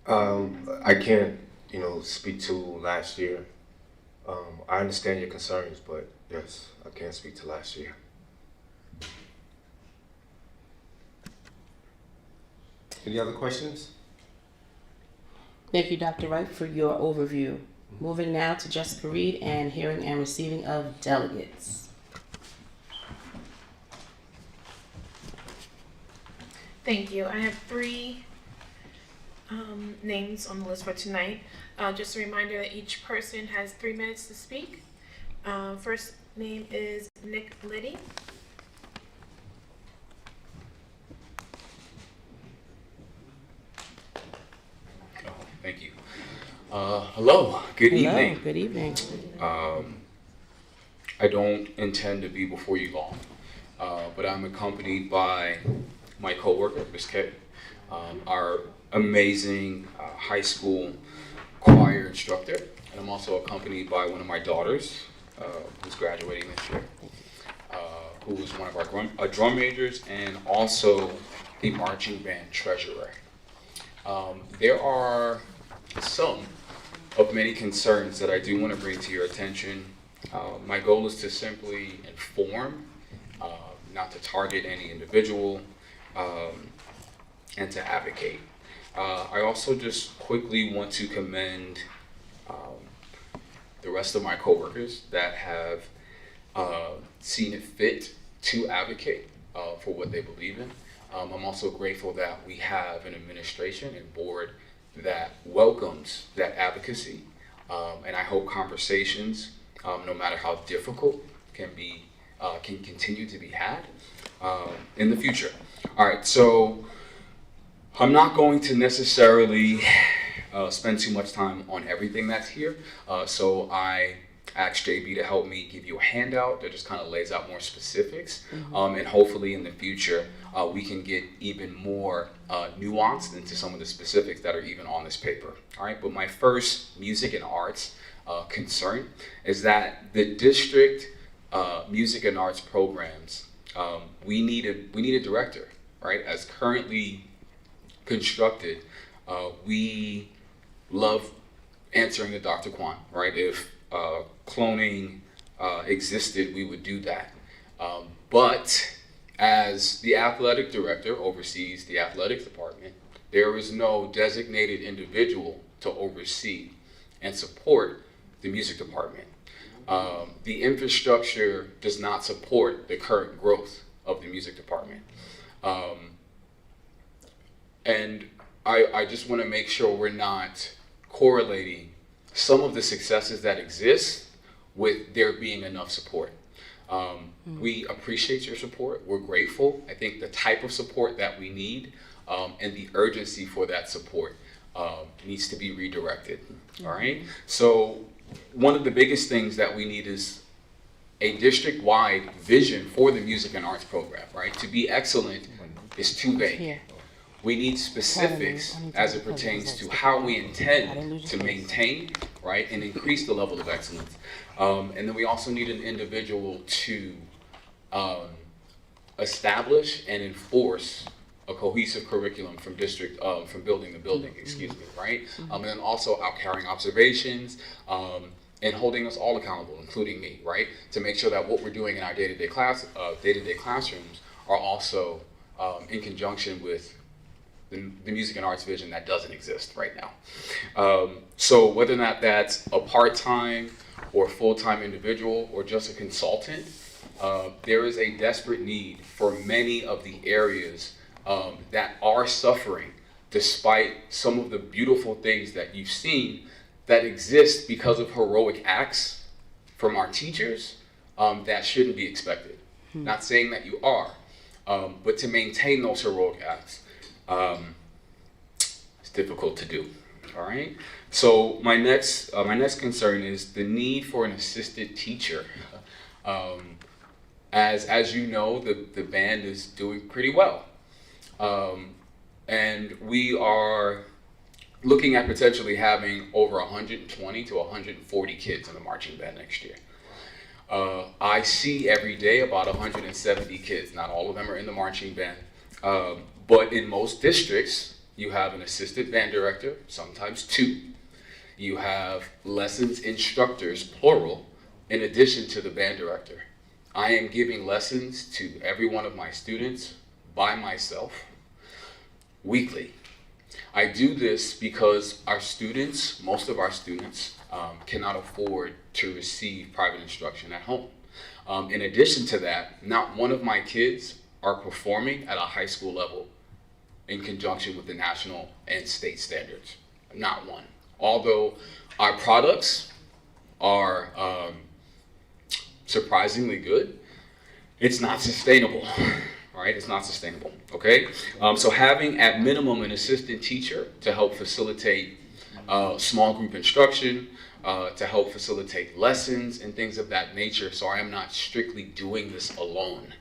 I can't, you know, speak to last year. I understand your concerns, but yes, I can't speak to last year. Any other questions? Thank you, Dr. Wright, for your overview. Moving now to Jessica Reed and hearing and receiving of delegates. Thank you. I have 3 names on the list for tonight. Just a reminder that each person has 3 minutes to speak. First name is Nick Liddy. Thank you. Hello, good Hello, evening. good evening. I don't intend to be before you long, but I'm accompanied by my coworker, Ms. K, our amazing high school choir instructor, and I'm also accompanied by one of my daughters, who's graduating this year, who is one of our drum majors and also the marching band treasurer. There are some of many concerns that I do want to bring to your attention. My goal is to simply inform, not to target any individual, and to advocate. I also just quickly want to commend the rest of my coworkers that have seen it fit to advocate for what they believe in. I'm also grateful that we have an administration and board that welcomes that advocacy, and I hope conversations, no matter how difficult, can continue to be had in the future. All right, so I'm not going to necessarily spend too much time on everything that's here, so I asked JB to help me give you a handout that just kind of lays out more specifics, and hopefully in the future we can get even more nuanced into some of the specifics that are even on this paper. All right, but my first music and arts concern is that the district music and arts programs, we need a director, right? As currently constructed, we love answering to Dr. Kwan, right? If cloning existed, we would do that. But as the athletic director oversees the athletics department, there is no designated individual to oversee and support the music department. The infrastructure does not support the current growth of the music department. And I just want to make sure we're not correlating some of the successes that exist with there being enough support. We appreciate your support. We're grateful. I think the type of support that we need and the urgency for that support needs to be redirected. All right. So one of the biggest things that we need is a district-wide vision for the music and arts program. Right. To be excellent is too vague. Here. We need specifics as it pertains to how we intend to maintain, right, and increase the level of excellence. And then we also need an individual to establish and enforce a cohesive curriculum from building to building, right? And then also out carrying observations and holding us all accountable, including me, right? To make sure that what we're doing in our day-to-day classrooms are also in conjunction with the music and arts vision that doesn't exist right now. So whether or not that's a part-time or full-time individual or just a consultant, there is a desperate need for many of the areas that are suffering despite some of the beautiful things that you've seen that exist because of heroic acts from our teachers that shouldn't be expected. Not saying that you are, but to maintain those heroic acts, it's difficult to do. All right. So my next concern is the need for an assistant teacher. As you know, the band is doing pretty well, and we are looking at potentially having over 120 to 140 kids in the marching band next year. I see every day about 170 kids. Not all of them are in the marching band. But in most districts, you have an assistant band director, sometimes two. You have lessons instructors, plural, in addition to the band director. I am giving lessons to every one of my students by myself weekly. I do this because our students, most of our students, cannot afford to receive private instruction at home. In addition to that, not one of my kids are performing at a high school level in conjunction with the national and state standards. Not one. Although our products are surprisingly good, it's not sustainable, right? It's not sustainable, okay? So having at minimum an assistant teacher to help facilitate small group instruction, to help facilitate lessons and things of that nature, so I am not strictly doing this alone.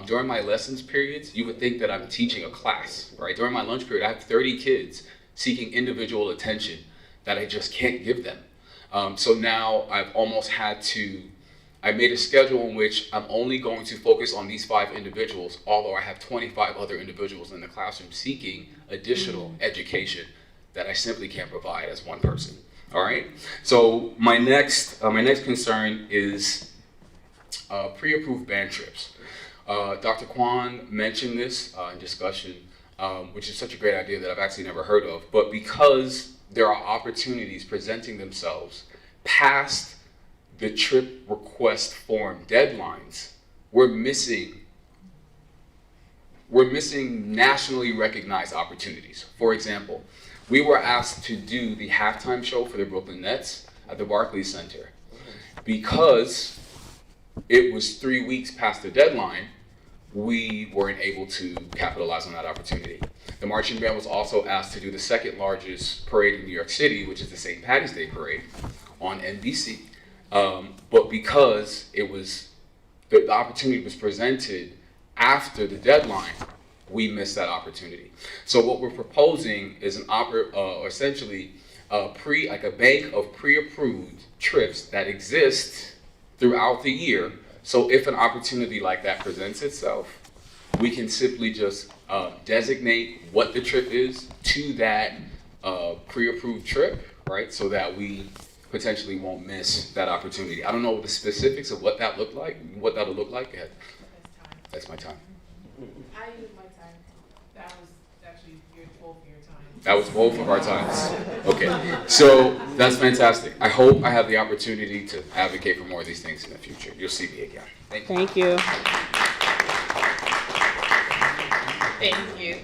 During my lessons periods, you would think that I'm teaching a class, right? During my lunch period, I have 30 kids seeking individual attention that I just can't give them. So now I made a schedule in which I'm only going to focus on these 5 individuals, although I have 25 other individuals in the classroom seeking additional education that I simply can't provide as one person. All right. So my next concern is pre-approved band trips. Dr. Kwan mentioned this in discussion, which is such a great idea that I've actually never heard of. But because there are opportunities presenting themselves past the trip request form deadlines, we're missing nationally recognized opportunities. For example, we were asked to do the halftime show for the Brooklyn Nets at the Barclays Center. Because it was 3 weeks past the deadline, we weren't able to capitalize on that opportunity. The marching band was also asked to do the second largest parade in New York City, which is the St. Patty's Day Parade, on NBC. But because the opportunity was presented after the deadline, we missed that opportunity. So what we're proposing is essentially a bank of pre-approved trips that exist throughout the year. So if an opportunity like that presents itself, we can simply just designate what the trip is to that pre-approved trip, right? So that we potentially won't miss that opportunity. I don't know the specifics of what that'll look like. That's my time. I used my time. That was actually both of your time. That was both of our times. Okay, so that's fantastic. I hope I have the opportunity to advocate for more of these things in the future. You'll see me again. Thank you. Thank you. Thank you.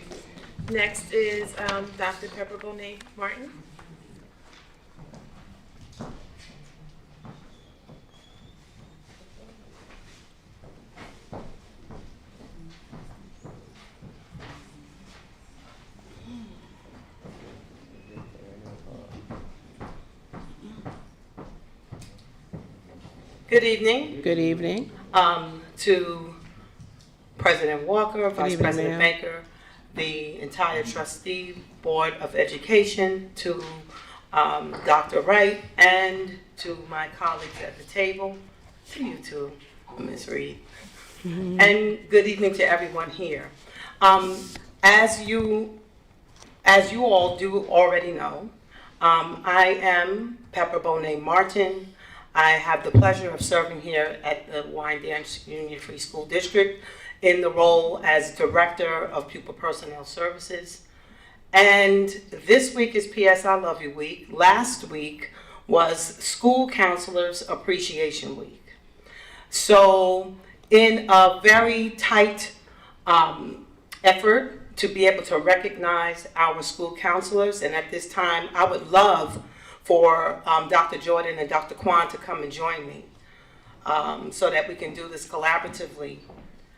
Next is Dr. Pepper Bonet Martin. Good evening. Good evening. To President Walker, Vice evening, President ma'am. Baker, the entire trustee board of education, to Dr. Wright, and to my colleagues at the table, to you too, Ms. Reed. And good evening to everyone here. As you all do already know, I am Pepper Bonet Martin. I have the pleasure of serving here at the Wyandanch Union Free School District in the role as Director of Pupil Personnel Services. And this week is PS I Love You Week. Last week was School Counselors Appreciation Week. So in a very tight effort to be able to recognize our school counselors, and at this time I would love for Dr. Jordan and Dr. Kwan to come and join me so that we can do this collaboratively.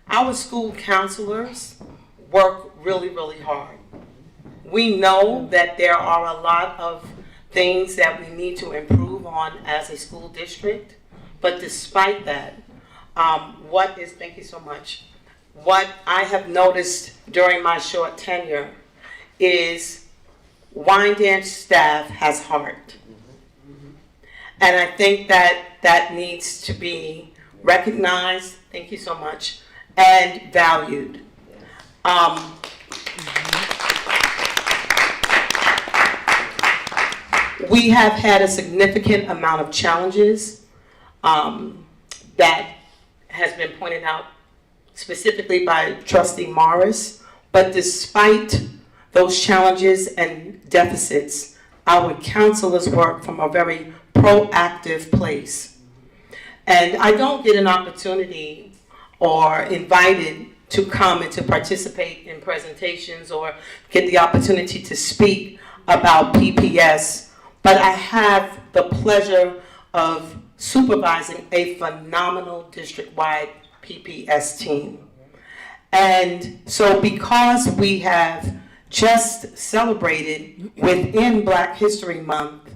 Our school counselors work really, really hard. We know that there are a lot of things that we need to improve on as a school district, but despite that, thank you so much. What I have noticed during my short tenure is Wyandanch staff has heart. And I think that needs to be recognized, thank you so much, and valued. We have had a significant amount of challenges that has been pointed out specifically by Trustee Morris, but despite those challenges and deficits, our counselors work from a very proactive place. And I don't get an opportunity or invited to come and to participate in presentations or get the opportunity to speak about PPS, but I have the pleasure of supervising a phenomenal district-wide PPS team. And so because we have just celebrated within Black History Month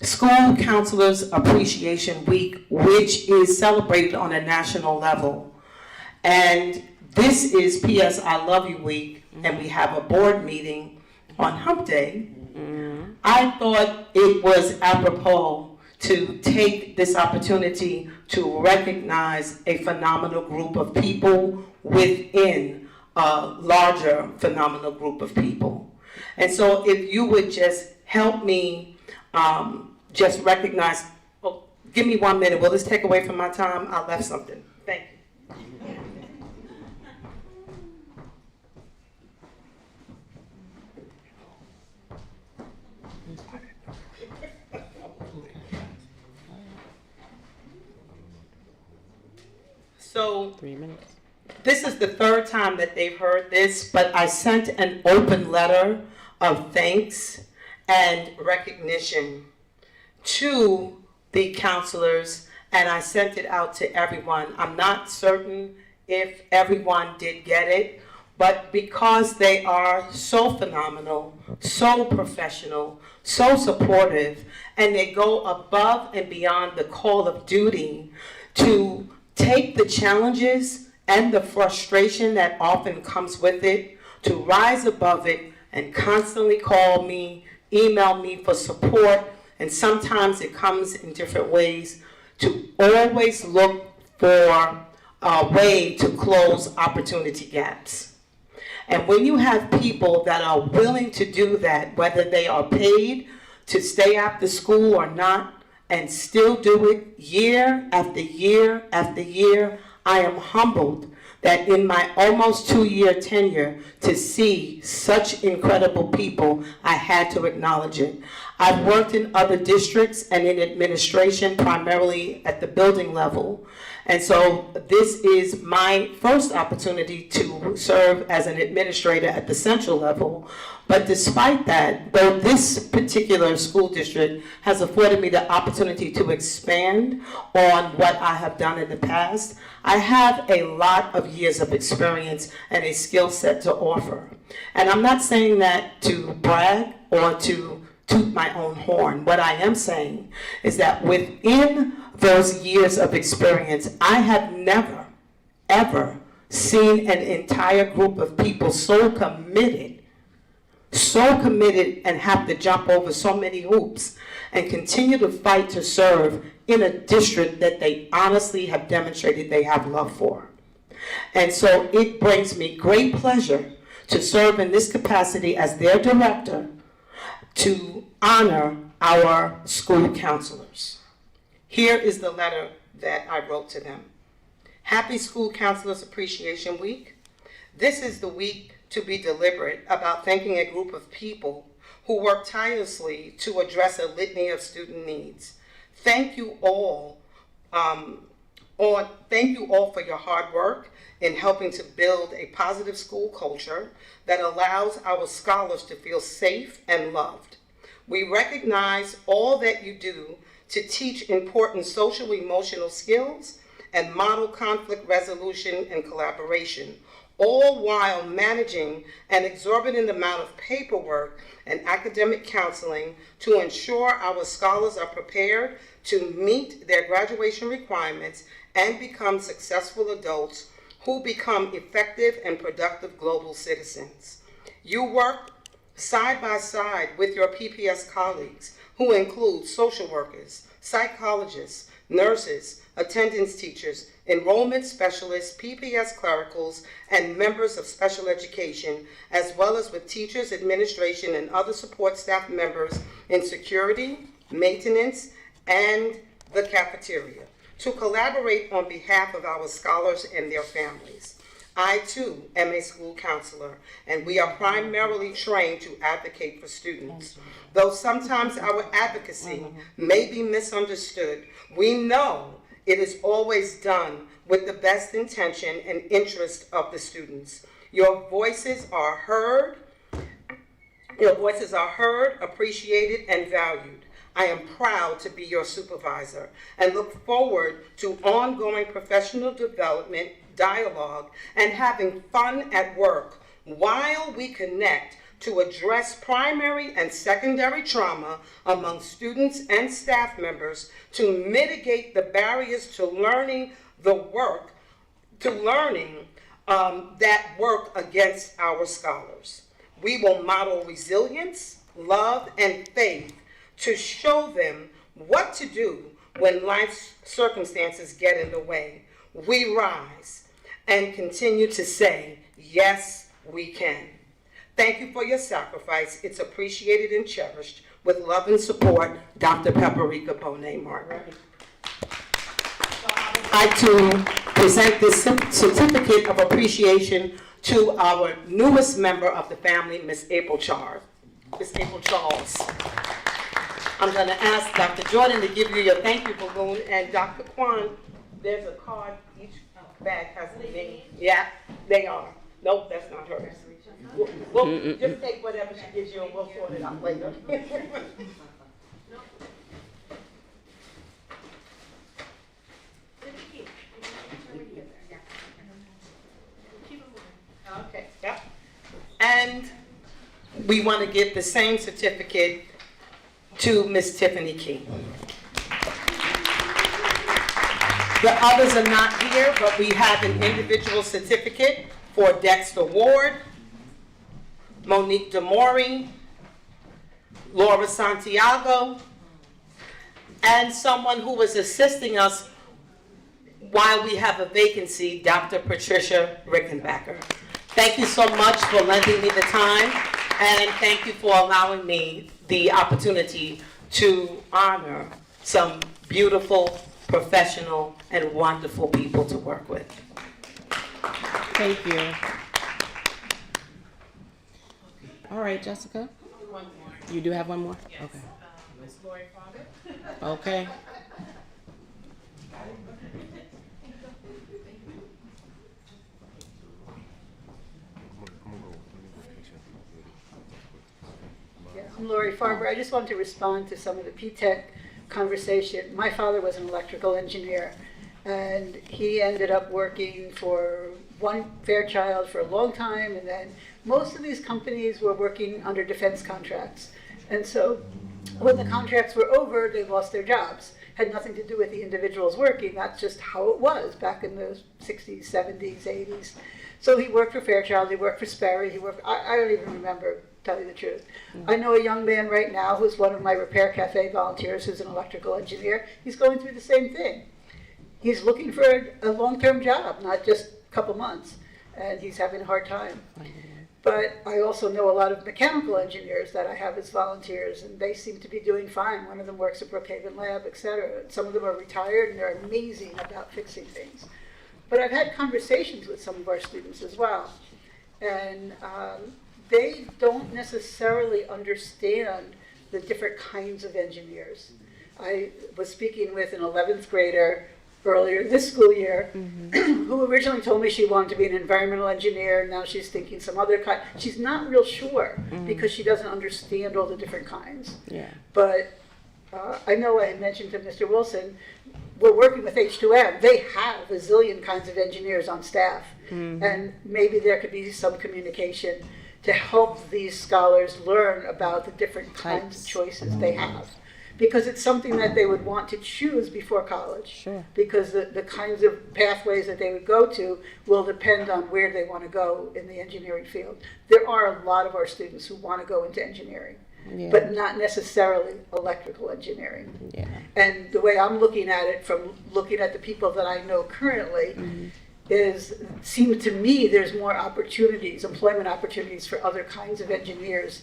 School Counselors Appreciation Week, which is celebrated on a national level. And this is P.S. I Love You Week, and we have a board meeting on Hump Day. I thought it was apropos to take this opportunity to recognize a phenomenal group of people within a larger phenomenal group of people. And so if you would just help me just recognize, oh, give me 1 minute, will this take away from my time? I left something, thank you. So 3 minutes. this is the third time that they've heard this, but I sent an open letter of thanks and recognition to the counselors, and I sent it out to everyone. I'm not certain if everyone did get it, but because they are so phenomenal, so professional, so supportive, and they go above and beyond the call of duty to take the challenges and the frustration that often comes with it, to rise above it and constantly call me, email me for support, and sometimes it comes in different ways, to always look for a way to close opportunity gaps. And when you have people that are willing to do that, whether they are paid to stay after school or not, and still do it year after year after year, I am humbled that in my almost 2-year tenure to see such incredible people, I had to acknowledge it. I've worked in other districts and in administration, primarily at the building level. And so this is my first opportunity to serve as an administrator at the central level. But despite that, though this particular school district has afforded me the opportunity to expand on what I have done in the past, I have a lot of years of experience and a skill set to offer. And I'm not saying that to brag or to toot my own horn. What I am saying is that within those years of experience, I have never, ever seen an entire group of people so committed and have to jump over so many hoops and continue to fight to serve in a district that they honestly have demonstrated they have love for. And so it brings me great pleasure to serve in this capacity as their director to honor our school counselors. Here is the letter that I wrote to them. Happy School Counselors Appreciation Week. This is the week to be deliberate about thanking a group of people who work tirelessly to address a litany of student needs. Thank you all for your hard work in helping to build a positive school culture that allows our scholars to feel safe and loved. We recognize all that you do to teach important social emotional skills and model conflict resolution and collaboration, all while managing an exorbitant amount of paperwork and academic counseling to ensure our scholars are prepared to meet their graduation requirements and become successful adults who become effective and productive global citizens. You work side by side with your PPS colleagues, who include social workers, psychologists, nurses, attendance teachers, enrollment specialists, PPS clericals, and members of special education, as well as with teachers, administration, and other support staff members in security, maintenance, and the cafeteria, to collaborate on behalf of our scholars and their families. I, too, am a school counselor, and we are primarily trained to advocate for students. Though sometimes our advocacy may be misunderstood, we know it is always done with the best intention and interest of the students. Your voices are heard, appreciated, and valued. I am proud to be your supervisor and look forward to ongoing professional development, dialogue, and having fun at work while we connect to address primary and secondary trauma among students and staff members to mitigate the barriers to learning that work against our scholars. We will model resilience, love, and faith to show them what to do when life's circumstances get in the way. We rise and continue to say, yes, we can. Thank you for your sacrifice. It's appreciated and cherished. With love and support, Dr. Peperica Bonet Martin. I'd like to present this certificate of appreciation to our newest member of the family, Miss April Charles. Miss April Charles. I'm going to ask Dr. Jordan to give you your thank you balloon, and Dr. Kwan, there's a card. Each bag has a name. Yeah, they are. Nope, that's not hers. We'll just take whatever she gives you, and we'll sort it out later. Okay, yep. And we want to give the same certificate to Miss Tiffany Key. The others are not here, but we have an individual certificate for Dexter Ward, Monique DeMori, Laura Santiago, and someone who was assisting us while we have a vacancy, Dr. Patricia Rickenbacker. Thank you so much for lending me the time, and thank you for allowing me the opportunity to honor some beautiful, professional, and wonderful people to work with. Thank you. All right, Jessica. One more. You do have one more? Yes. Okay. Miss Lori Father. Okay. I'm Lori Farber. I just wanted to respond to some of the P-TECH conversation. My father was an electrical engineer, and he ended up working for Fairchild for a long time, and then most of these companies were working under defense contracts. And so when the contracts were over, they lost their jobs. Had nothing to do with the individuals working. That's just how it was back in the 60s, 70s, 80s. So he worked for Fairchild, he worked for Sperry, I don't even remember, to tell you the truth. I know a young man right now who's one of my Repair Cafe volunteers who's an electrical engineer. He's going through the same thing. He's looking for a long-term job, not just a couple months, and he's having a hard time. But I also know a lot of mechanical engineers that I have as volunteers, and they seem to be doing fine. One of them works at Brookhaven Lab, etc. Some of them are retired, and they're amazing about fixing things. But I've had conversations with some of our students as well, and they don't necessarily understand the different kinds of engineers. I was speaking with an 11th grader earlier this school year, who originally told me she wanted to be an environmental engineer, and now she's thinking some other kind. She's not real sure because she doesn't understand all the different kinds. Yeah. But I know I had mentioned to Mr. Wilson, we're working with H2M. They have a zillion kinds of engineers on staff, and maybe there could be some communication to help these scholars learn about the different kinds of choices they have. Because it's something that they would want to choose before college. Sure. Because the kinds of pathways that they would go to will depend on where they want to go in the engineering field. There are a lot of our students who want to go into engineering, but not necessarily electrical engineering. Yeah. And the way I'm looking at it, from looking at the people that I know currently, seems to me there's more opportunities, employment opportunities for other kinds of engineers,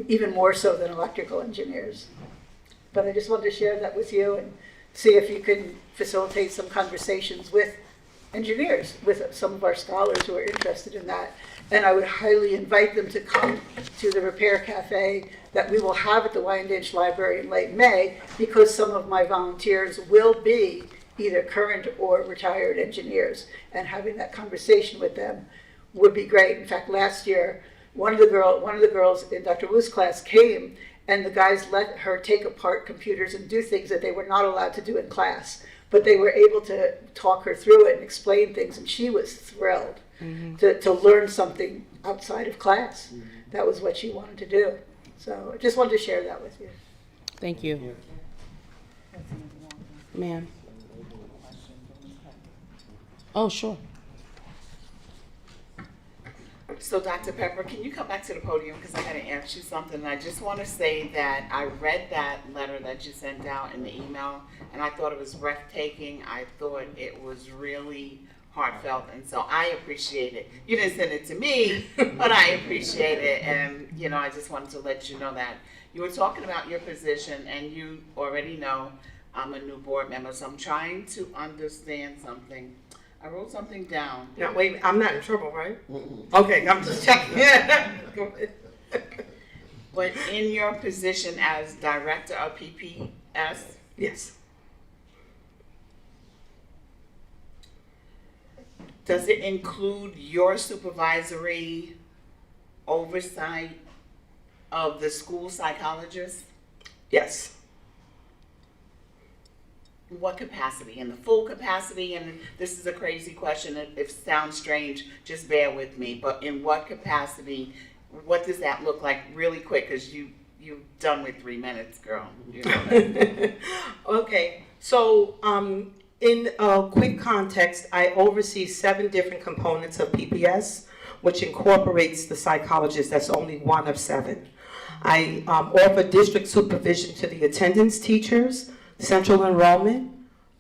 even more so than electrical engineers. But I just wanted to share that with you and see if you can facilitate some conversations with engineers, with some of our scholars who are interested in that. And I would highly invite them to come to the Repair Cafe that we will have at the Wyandanch Library in late May, because some of my volunteers will be either current or retired engineers, and having that conversation with them would be great. In fact, last year, one of the girls in Dr. Wu's class came, and the guys let her take apart computers and do things that they were not allowed to do in class. But they were able to talk her through it and explain things, and she was thrilled to learn something outside of class. That was what she wanted to do. So I just wanted to share that with you. Thank you. Ma'am. Oh, sure. So Dr. Pepper, can you come back to the podium, because I gotta ask you something. I just wanna say that I read that letter that you sent out in the email, and I thought it was breathtaking. I thought it was really heartfelt, and so I appreciate it. You didn't send it to me, but I appreciate it, and, you know, I just wanted to let you know that. You were talking about your position, and you already know I'm a new board member, so I'm trying to understand something. I wrote something down. Now, wait, I'm not in trouble, right? Okay, I'm just checking. Go ahead. But in your position as director of PPS, Yes. does it include your supervisory oversight of the school psychologist? Yes. What capacity? In the full capacity? And this is a crazy question. If it sounds strange, just bear with me. But in what capacity? What does that look like? Really quick, because you've done with 3 minutes, girl. You know. Okay, so in a quick context, I oversee 7 different components of PPS, which incorporates the psychologist. That's only one of 7. I offer district supervision to the attendance teachers, central enrollment,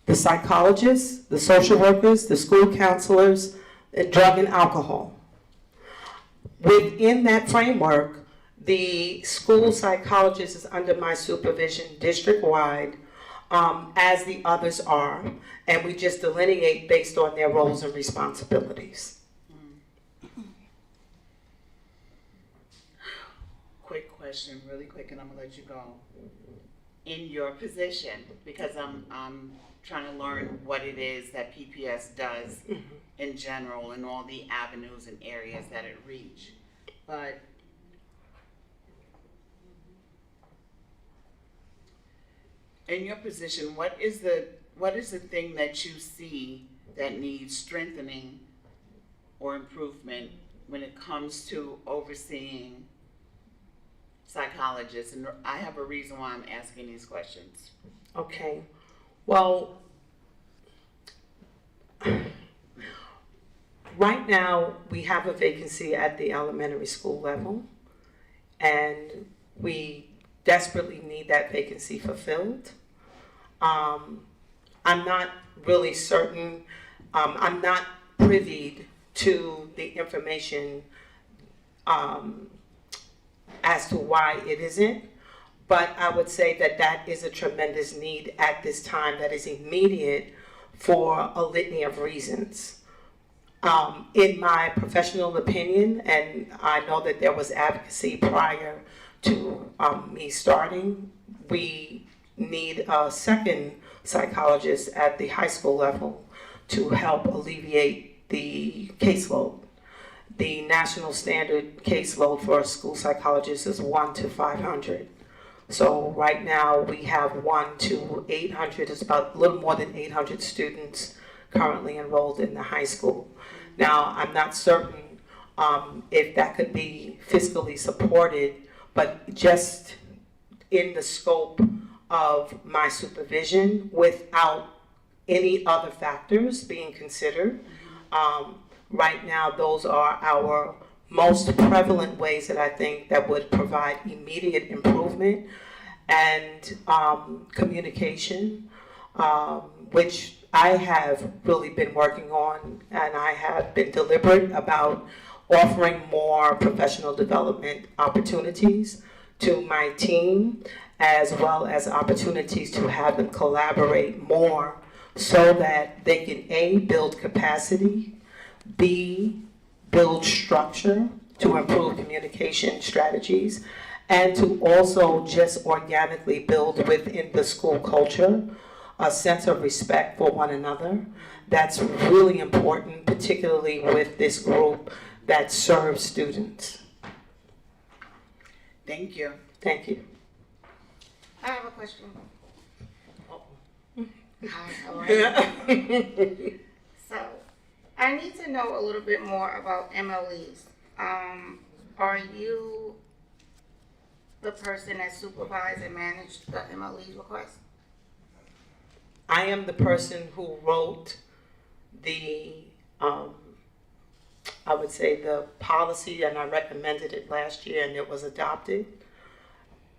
the psychologists, the social workers, the school counselors, and drug and alcohol. Within that framework, the school psychologist is under my supervision district-wide, as the others are, and we just delineate based on their roles and responsibilities. Quick question, really quick, and I'm gonna let you go. In your position, because I'm trying to learn what it is that PPS does in general and all the avenues and areas that it reach. But in your position, what is the thing that you see that needs strengthening or improvement when it comes to overseeing psychologists? And I have a reason why I'm asking these questions. Okay, well, right now we have a vacancy at the elementary school level, and we desperately need that vacancy fulfilled. I'm not really certain, I'm not privy to the information as to why it isn't, but I would say that that is a tremendous need at this time that is immediate for a litany of reasons. In my professional opinion, and I know that there was advocacy prior to me starting, we need a second psychologist at the high school level to help alleviate the caseload. The national standard caseload for a school psychologist is 1 to 500. So right now we have 1 to 800, it's about a little more than 800 students currently enrolled in the high school. Now, I'm not certain if that could be fiscally supported, but just in the scope of my supervision without any other factors being considered. Right now, those are our most prevalent ways that I think that would provide immediate improvement, and communication, which I have really been working on, and I have been deliberate about offering more professional development opportunities to my team, as well as opportunities to have them collaborate more so that they can A, build capacity, B, build structure to improve communication strategies, and to also just organically build within the school culture a sense of respect for one another. That's really important, particularly with this group that serves students. Thank you. Thank you. I have a question. Hi, how are you? So, I need to know a little bit more about MLEs. Are you the person that supervised and managed the MLE's request? I am the person who wrote the, I would say the policy, and I recommended it last year and it was adopted.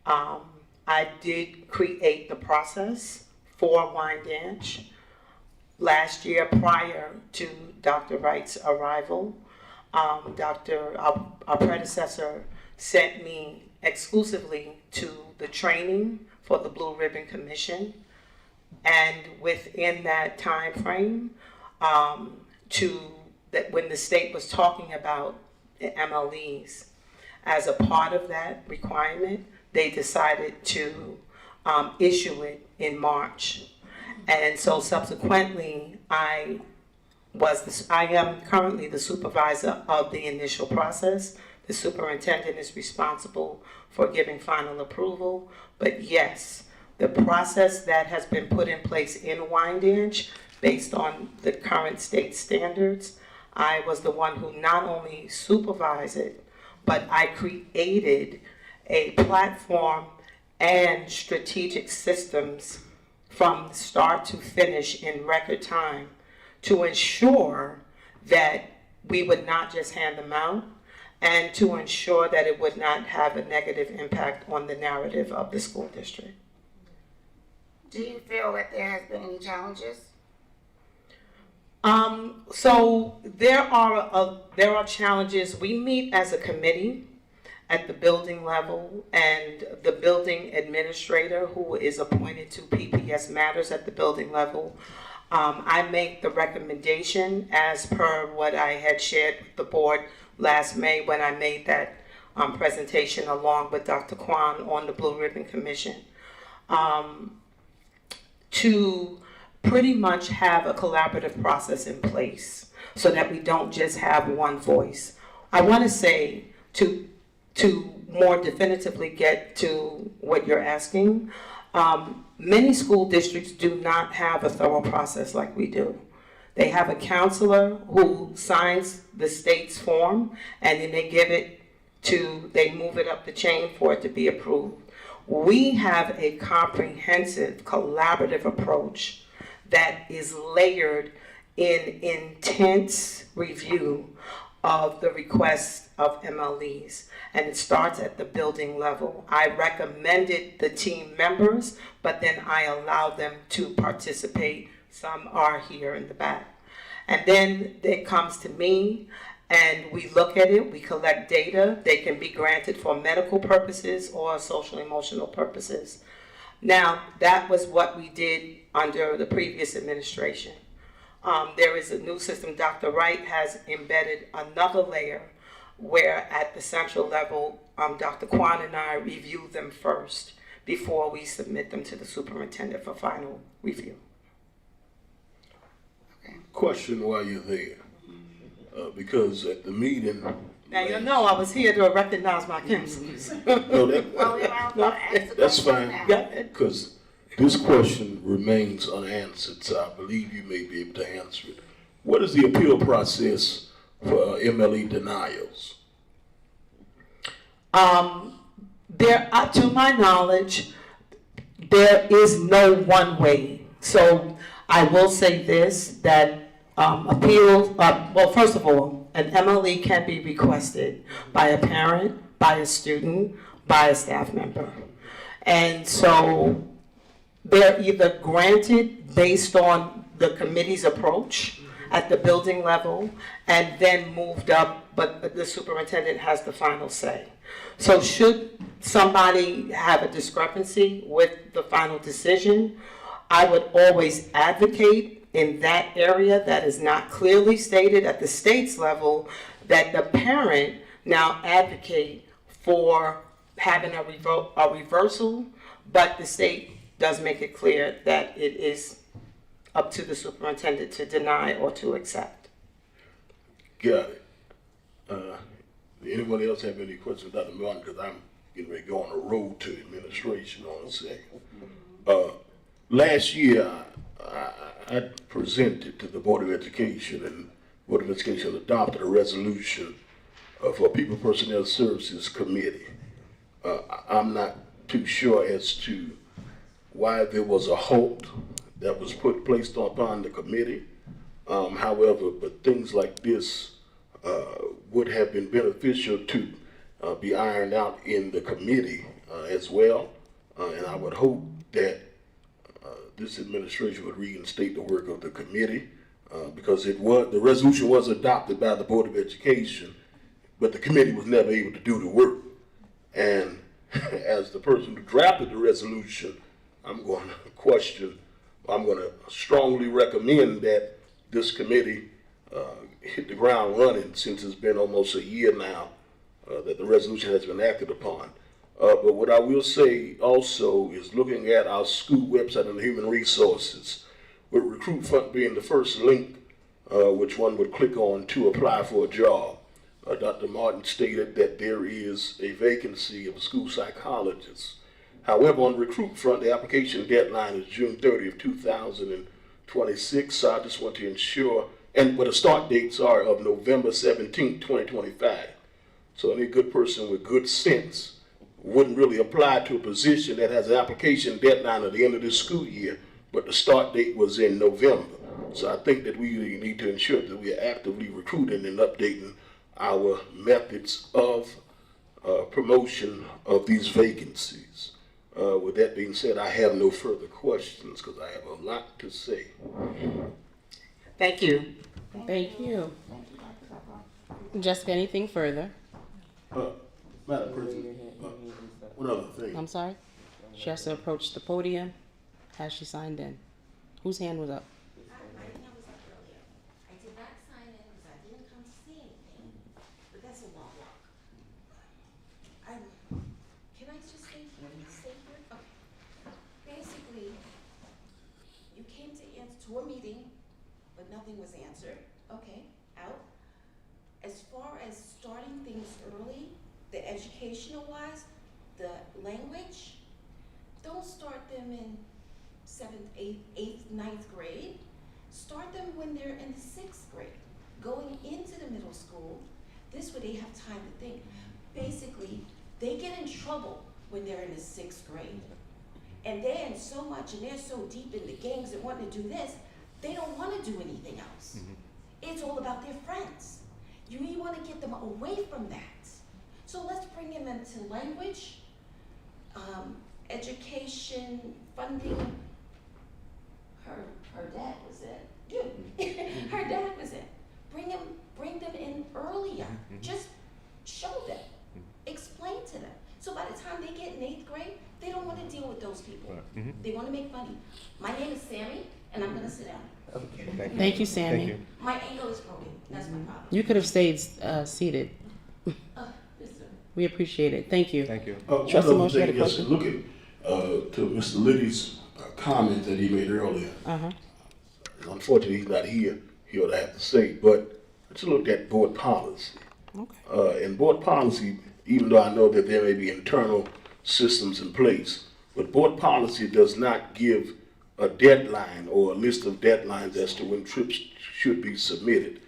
I did create the process for Wyandanch last year prior to Dr. Wright's arrival. Our predecessor sent me exclusively to the training for the Blue Ribbon Commission, and within that time frame, that when the state was talking about the MLEs, as a part of that requirement, they decided to issue it in March. And so subsequently, I am currently the supervisor of the initial process. The superintendent is responsible for giving final approval. But yes, the process that has been put in place in Wyandanch, based on the current state standards, I was the one who not only supervised it, but I created a platform and strategic systems from start to finish in record time to ensure that we would not just hand them out, and to ensure that it would not have a negative impact on the narrative of the school district. Do you feel that there has been any challenges? So there are challenges. We meet as a committee at the building level, and the building administrator, who is appointed to PPS matters at the building level, I make the recommendation as per what I had shared with the board last May when I made that presentation along with Dr. Kwan on the Blue Ribbon Commission, to pretty much have a collaborative process in place so that we don't just have one voice. I want to say, to more definitively get to what you're asking, many school districts do not have a thorough process like we do. They have a counselor who signs the state's form, and then they move it up the chain for it to be approved. We have a comprehensive, collaborative approach that is layered in intense review of the requests of MLEs, and it starts at the building level. I recommended the team members, but then I allow them to participate. Some are here in the back. And then it comes to me, and we look at it, we collect data. They can be granted for medical purposes or social emotional purposes. Now, that was what we did under the previous administration. There is a new system. Dr. Wright has embedded another layer where at the central level, Dr. Kwan and I review them first before we submit them to the superintendent for final review. Question while you're there, because at the meeting. Now, you know I was here to recognize my counselors. That's fine, because this question remains unanswered, so I believe you may be able to answer it. What is the appeal process for MLE denials? To my knowledge, there is no one way. So I will say this, that appeals, well, first of all, an MLE can be requested by a parent, by a student, by a staff member. And so they're either granted based on the committee's approach at the building level and then moved up, but the superintendent has the final say. So should somebody have a discrepancy with the final decision, I would always advocate in that area that is not clearly stated at the state's level, that the parent now advocate for having a reversal, but the state does make it clear that it is up to the superintendent to deny or to accept. Got it. Anybody else have any questions, Dr. Martin? Because I'm getting ready to go on the road to administration on a second. Last year, I presented to the Board of Education, and Board of Education adopted a resolution for People Personnel Services Committee. I'm not too sure as to why there was a halt that was placed upon the committee. However, but things like this would have been beneficial to be ironed out in the committee as well. And I would hope that this administration would reinstate the work of the committee because the resolution was adopted by the Board of Education, but the committee was never able to do the work. And as the person who drafted the resolution, I'm going to strongly recommend that this committee hit the ground running, since it's been almost a year now that the resolution has been acted upon. But what I will say also is, looking at our school website and human resources, with Recruit Front being the first link which one would click on to apply for a job, Dr. Martin stated that there is a vacancy of a school psychologist. However, on Recruit Front, the application deadline is June 30th, 2026. So I just want to ensure, but the start dates are of November 17th, 2025. So any good person with good sense wouldn't really apply to a position that has an application deadline at the end of this school year, but the start date was in November. So I think that we need to ensure that we are actively recruiting and updating our methods of promotion of these vacancies. With that being said, I have no further questions because I have a lot to say. Thank you. Thank you. Jessica, anything further? Madam President, one other thing. I'm sorry? She has to approach the podium. Has she signed in? Whose hand was up? I think I was up earlier. I did not sign in because I didn't come to see anything, but that's a long walk. Can I just say here? Okay. Basically, you came to a meeting, but nothing was answered. Okay, out. As far as starting things early, the educational wise, the language, don't start them in 7th, 8th, 9th grade. Start them when they're in the 6th grade. Going into the middle school, this way they have time to think. Basically, they get in trouble when they're in the 6th grade. And they're in so much and they're so deep in the games and wanting to do this, they don't want to do anything else. It's all about their friends. You want to get them away from that. So let's bring them into language, education, funding. Her dad was in. Her dad was in. Bring them in earlier. Just show them. Explain to them. So by the time they get in 8th grade, they don't want to deal with those people. They want to make money. My name is Sammy, and I'm going to sit down. Okay. Thank you, Sammy. Thank you. My ankle is broken. That's my problem. You could have stayed seated. Yes, sir. We appreciate it. Thank you. Thank you. Trustee Mosh, you had a Yes, question? looking to Mr. Liddy's comment that he made earlier. Unfortunately, he's not here what I have to say, but let's look at board policy. Okay. And board policy, even though I know that there may be internal systems in place, but board policy does not give a deadline or a list of deadlines as to when trips should be submitted.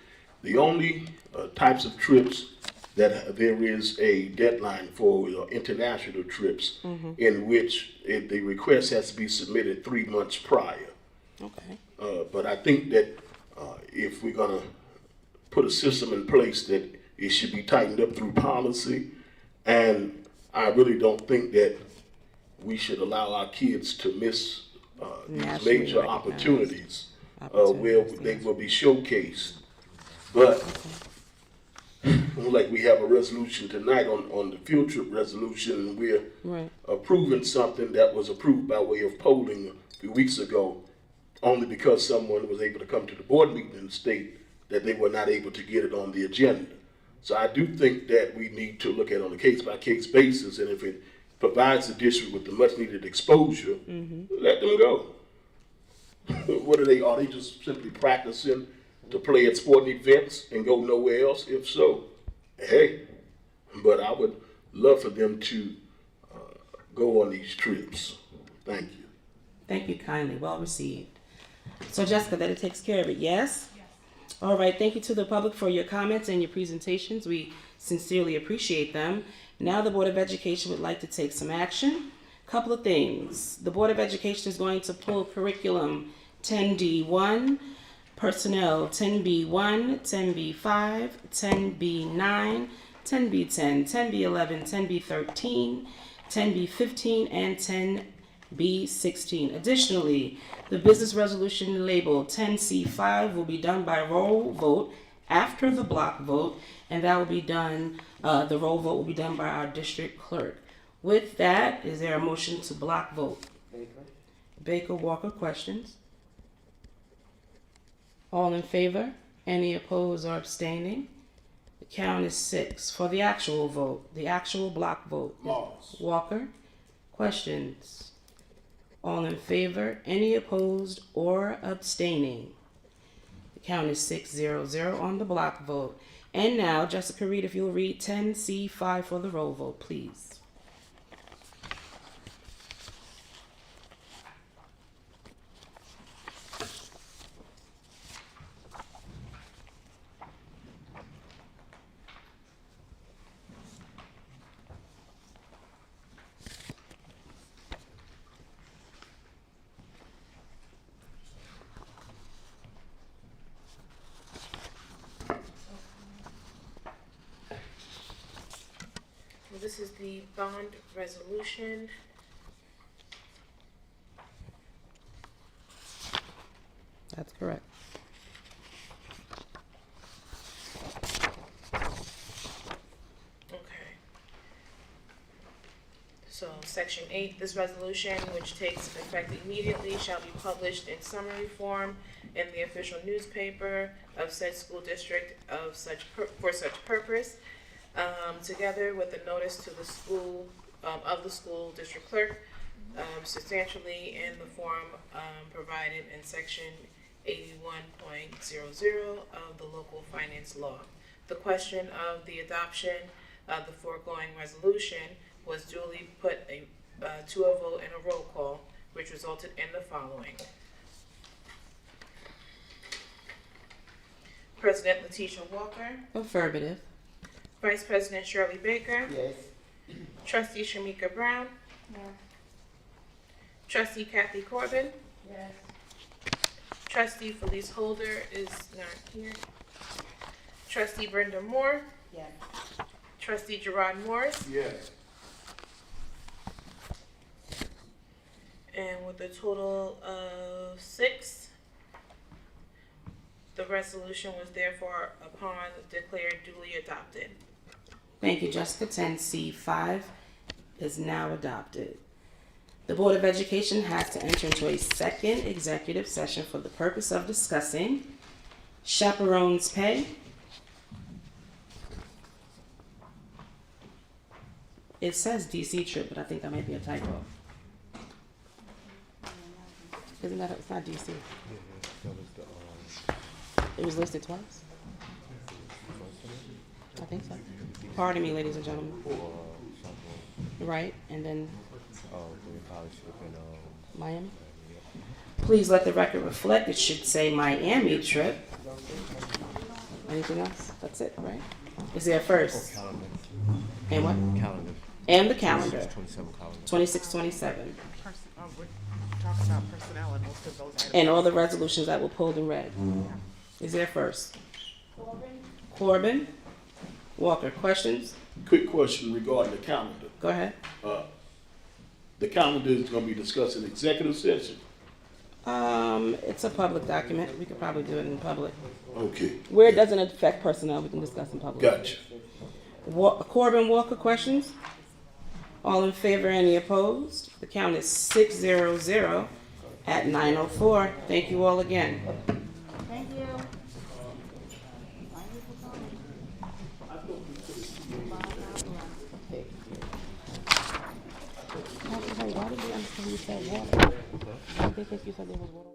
The only types of trips that there is a deadline for international trips in which the request has to be submitted 3 months prior. Okay. But I think that if we're gonna put a system in place, that it should be tightened up through policy, and I really don't think that we should allow our kids to miss these major opportunities where they will be showcased. But like we have a resolution tonight on the field trip resolution, and we're approving something that was approved by way of polling a few weeks ago, only because someone was able to come to the board meeting and state that they were not able to get it on the agenda. So I do think that we need to look at it on a case-by-case basis, and if it provides the district with the much-needed exposure, let them go. What are they just simply practicing to play at sporting events and go nowhere else? If so, hey, but I would love for them to go on these trips. Thank you. Thank you kindly. Well received. So Jessica, that it takes care of it, yes? All right, thank you to the public for your comments and your presentations. We sincerely appreciate them. Now the Board of Education would like to take some action. Couple of things. The Board of Education is going to pull curriculum 10D1, personnel 10B1, 10B5, 10B9, 10B10, 10B11, 10B13, 10B15, and 10B16. Additionally, the business resolution labeled 10C5 will be done by roll vote after the block vote, and that will be done, the roll vote will be done by our district clerk. With that, is there a motion to block vote? Baker, Walker, questions? All in favor? Any opposed or abstaining? The count is 6. For the actual vote, the actual block vote. Walker, questions? All in favor? Any opposed or abstaining? The count is 6-0-0 on the block vote. And now, Jessica Reed, if you'll read 10C5 for the roll vote, please. This is the bond resolution. That's correct. Okay. So, Section 8, this resolution, which takes effect immediately, shall be published in summary form in the official newspaper of said school district of for such purpose, together with a notice to the school, of the school district clerk, substantially in the form provided in Section 81.00 of the local finance law. The question of the adoption of the foregoing resolution was duly put to a vote in a roll call, which resulted in the following. President Letitia Walker. Affirmative. Vice President Shirley Baker. Yes. Trustee Shamika Brown. No. Trustee Kathy Corbin. Yes. Trustee Felice Holder is not here. Trustee Brenda Moore. Yes. Trustee Gerard Morris. Yes. And with a total of 6, the resolution was therefore upon declared duly adopted. Thank you, Jessica. 10C5 is now adopted. The Board of Education has to enter into a second executive session for the purpose of discussing chaperones pay, it says DC trip, but I think that might be a typo. Isn't that, it's not DC. It was listed twice? I think so. Pardon me, ladies and gentlemen. Right, and then Miami? Please let the record reflect, it should say Miami trip. Anything else? That's it, right? Is there a first? And what? Calendar. And the calendar. 27 calendar. 2627. We're talking about personnel and most of those items. And all the resolutions that were pulled in red. Is there a first? Corbin? Walker, questions? Quick question regarding the calendar. Go ahead. The calendar is gonna be discussed in executive session. It's a public document. We could probably do it in public. Okay. Where it doesn't affect personnel, we can discuss in public. Gotcha. Corbin, Walker, questions? All in favor, any opposed? The count is 6-0-0 at 9:04. Thank you all again. Thank you. Why did we understand you said water? I think you said there was water.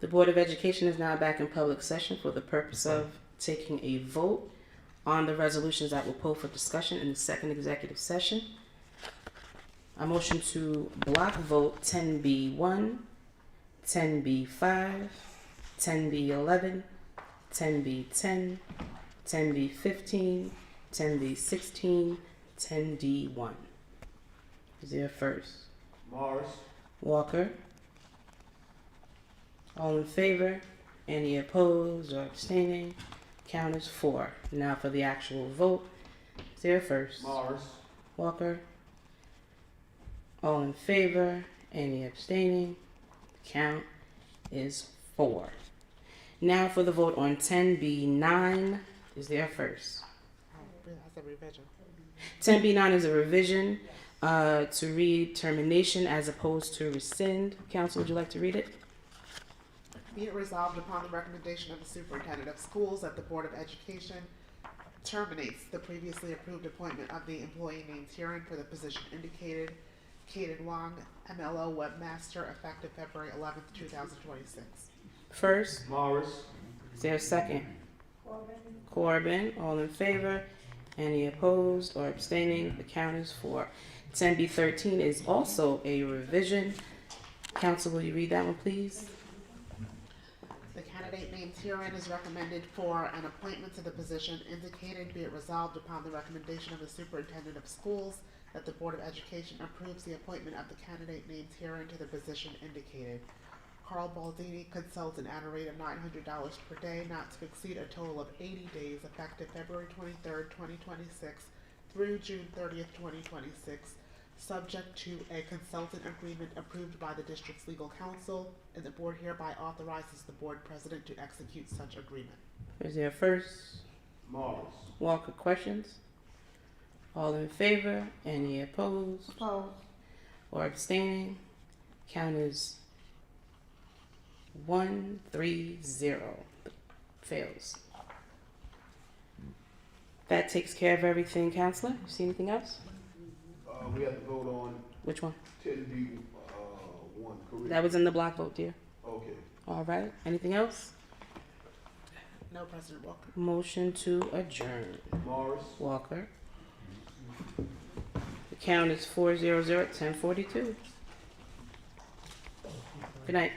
The Board of Education is now back in public session for the purpose of taking a vote on the resolutions that were pulled for discussion in the second executive session. A motion to block vote 10B1, 10B5, 10B11, 10B10, 10B15, 10B16, 10D1. Is there a first? Morris. Walker. All in favor? Any opposed or abstaining? Count is 4. Now for the actual vote. Is there a first? Morris. Walker. All in favor? Any abstaining? Count is 4. Now for the vote on 10B9. Is there a first? That's a revision. 10B9 is a revision to read termination as opposed to rescind. Council, would you like to read it? Be it resolved upon the recommendation of the superintendent of schools that the Board of Education terminates the previously approved appointment of the employee named herein for the position indicated, Kaden Wong, MLO Webmaster, effective February 11th, 2026. First, Morris. is there a second? Corbin. All in favor? Any opposed or abstaining? The count is 4. 10B13 is also a revision. Council, will you read that one, please? The candidate named herein is recommended for an appointment to the position indicated. Be it resolved upon the recommendation of the superintendent of schools that the Board of Education approves the appointment of the candidate named herein to the position indicated. Carl Baldini, consultant, at a rate of $900 per day, not to exceed a total of 80 days, effective February 23rd, 2026 through June 30th, 2026, subject to a consultant agreement approved by the district's legal counsel, and the board hereby authorizes the board president to execute such agreement. Is there a first? Morris. Walker, questions? All in favor? Any opposed? Or abstaining? Count is 1-3-0. Fails. That takes care of everything, Counselor. You see anything else? We have to vote on Which one? 10B, one, correct? That was in the block vote, dear. Okay. All right. Anything else? No, President Walker. Motion to adjourn. Morris. Walker. The count is 4-0-0 at 10:42. Good night.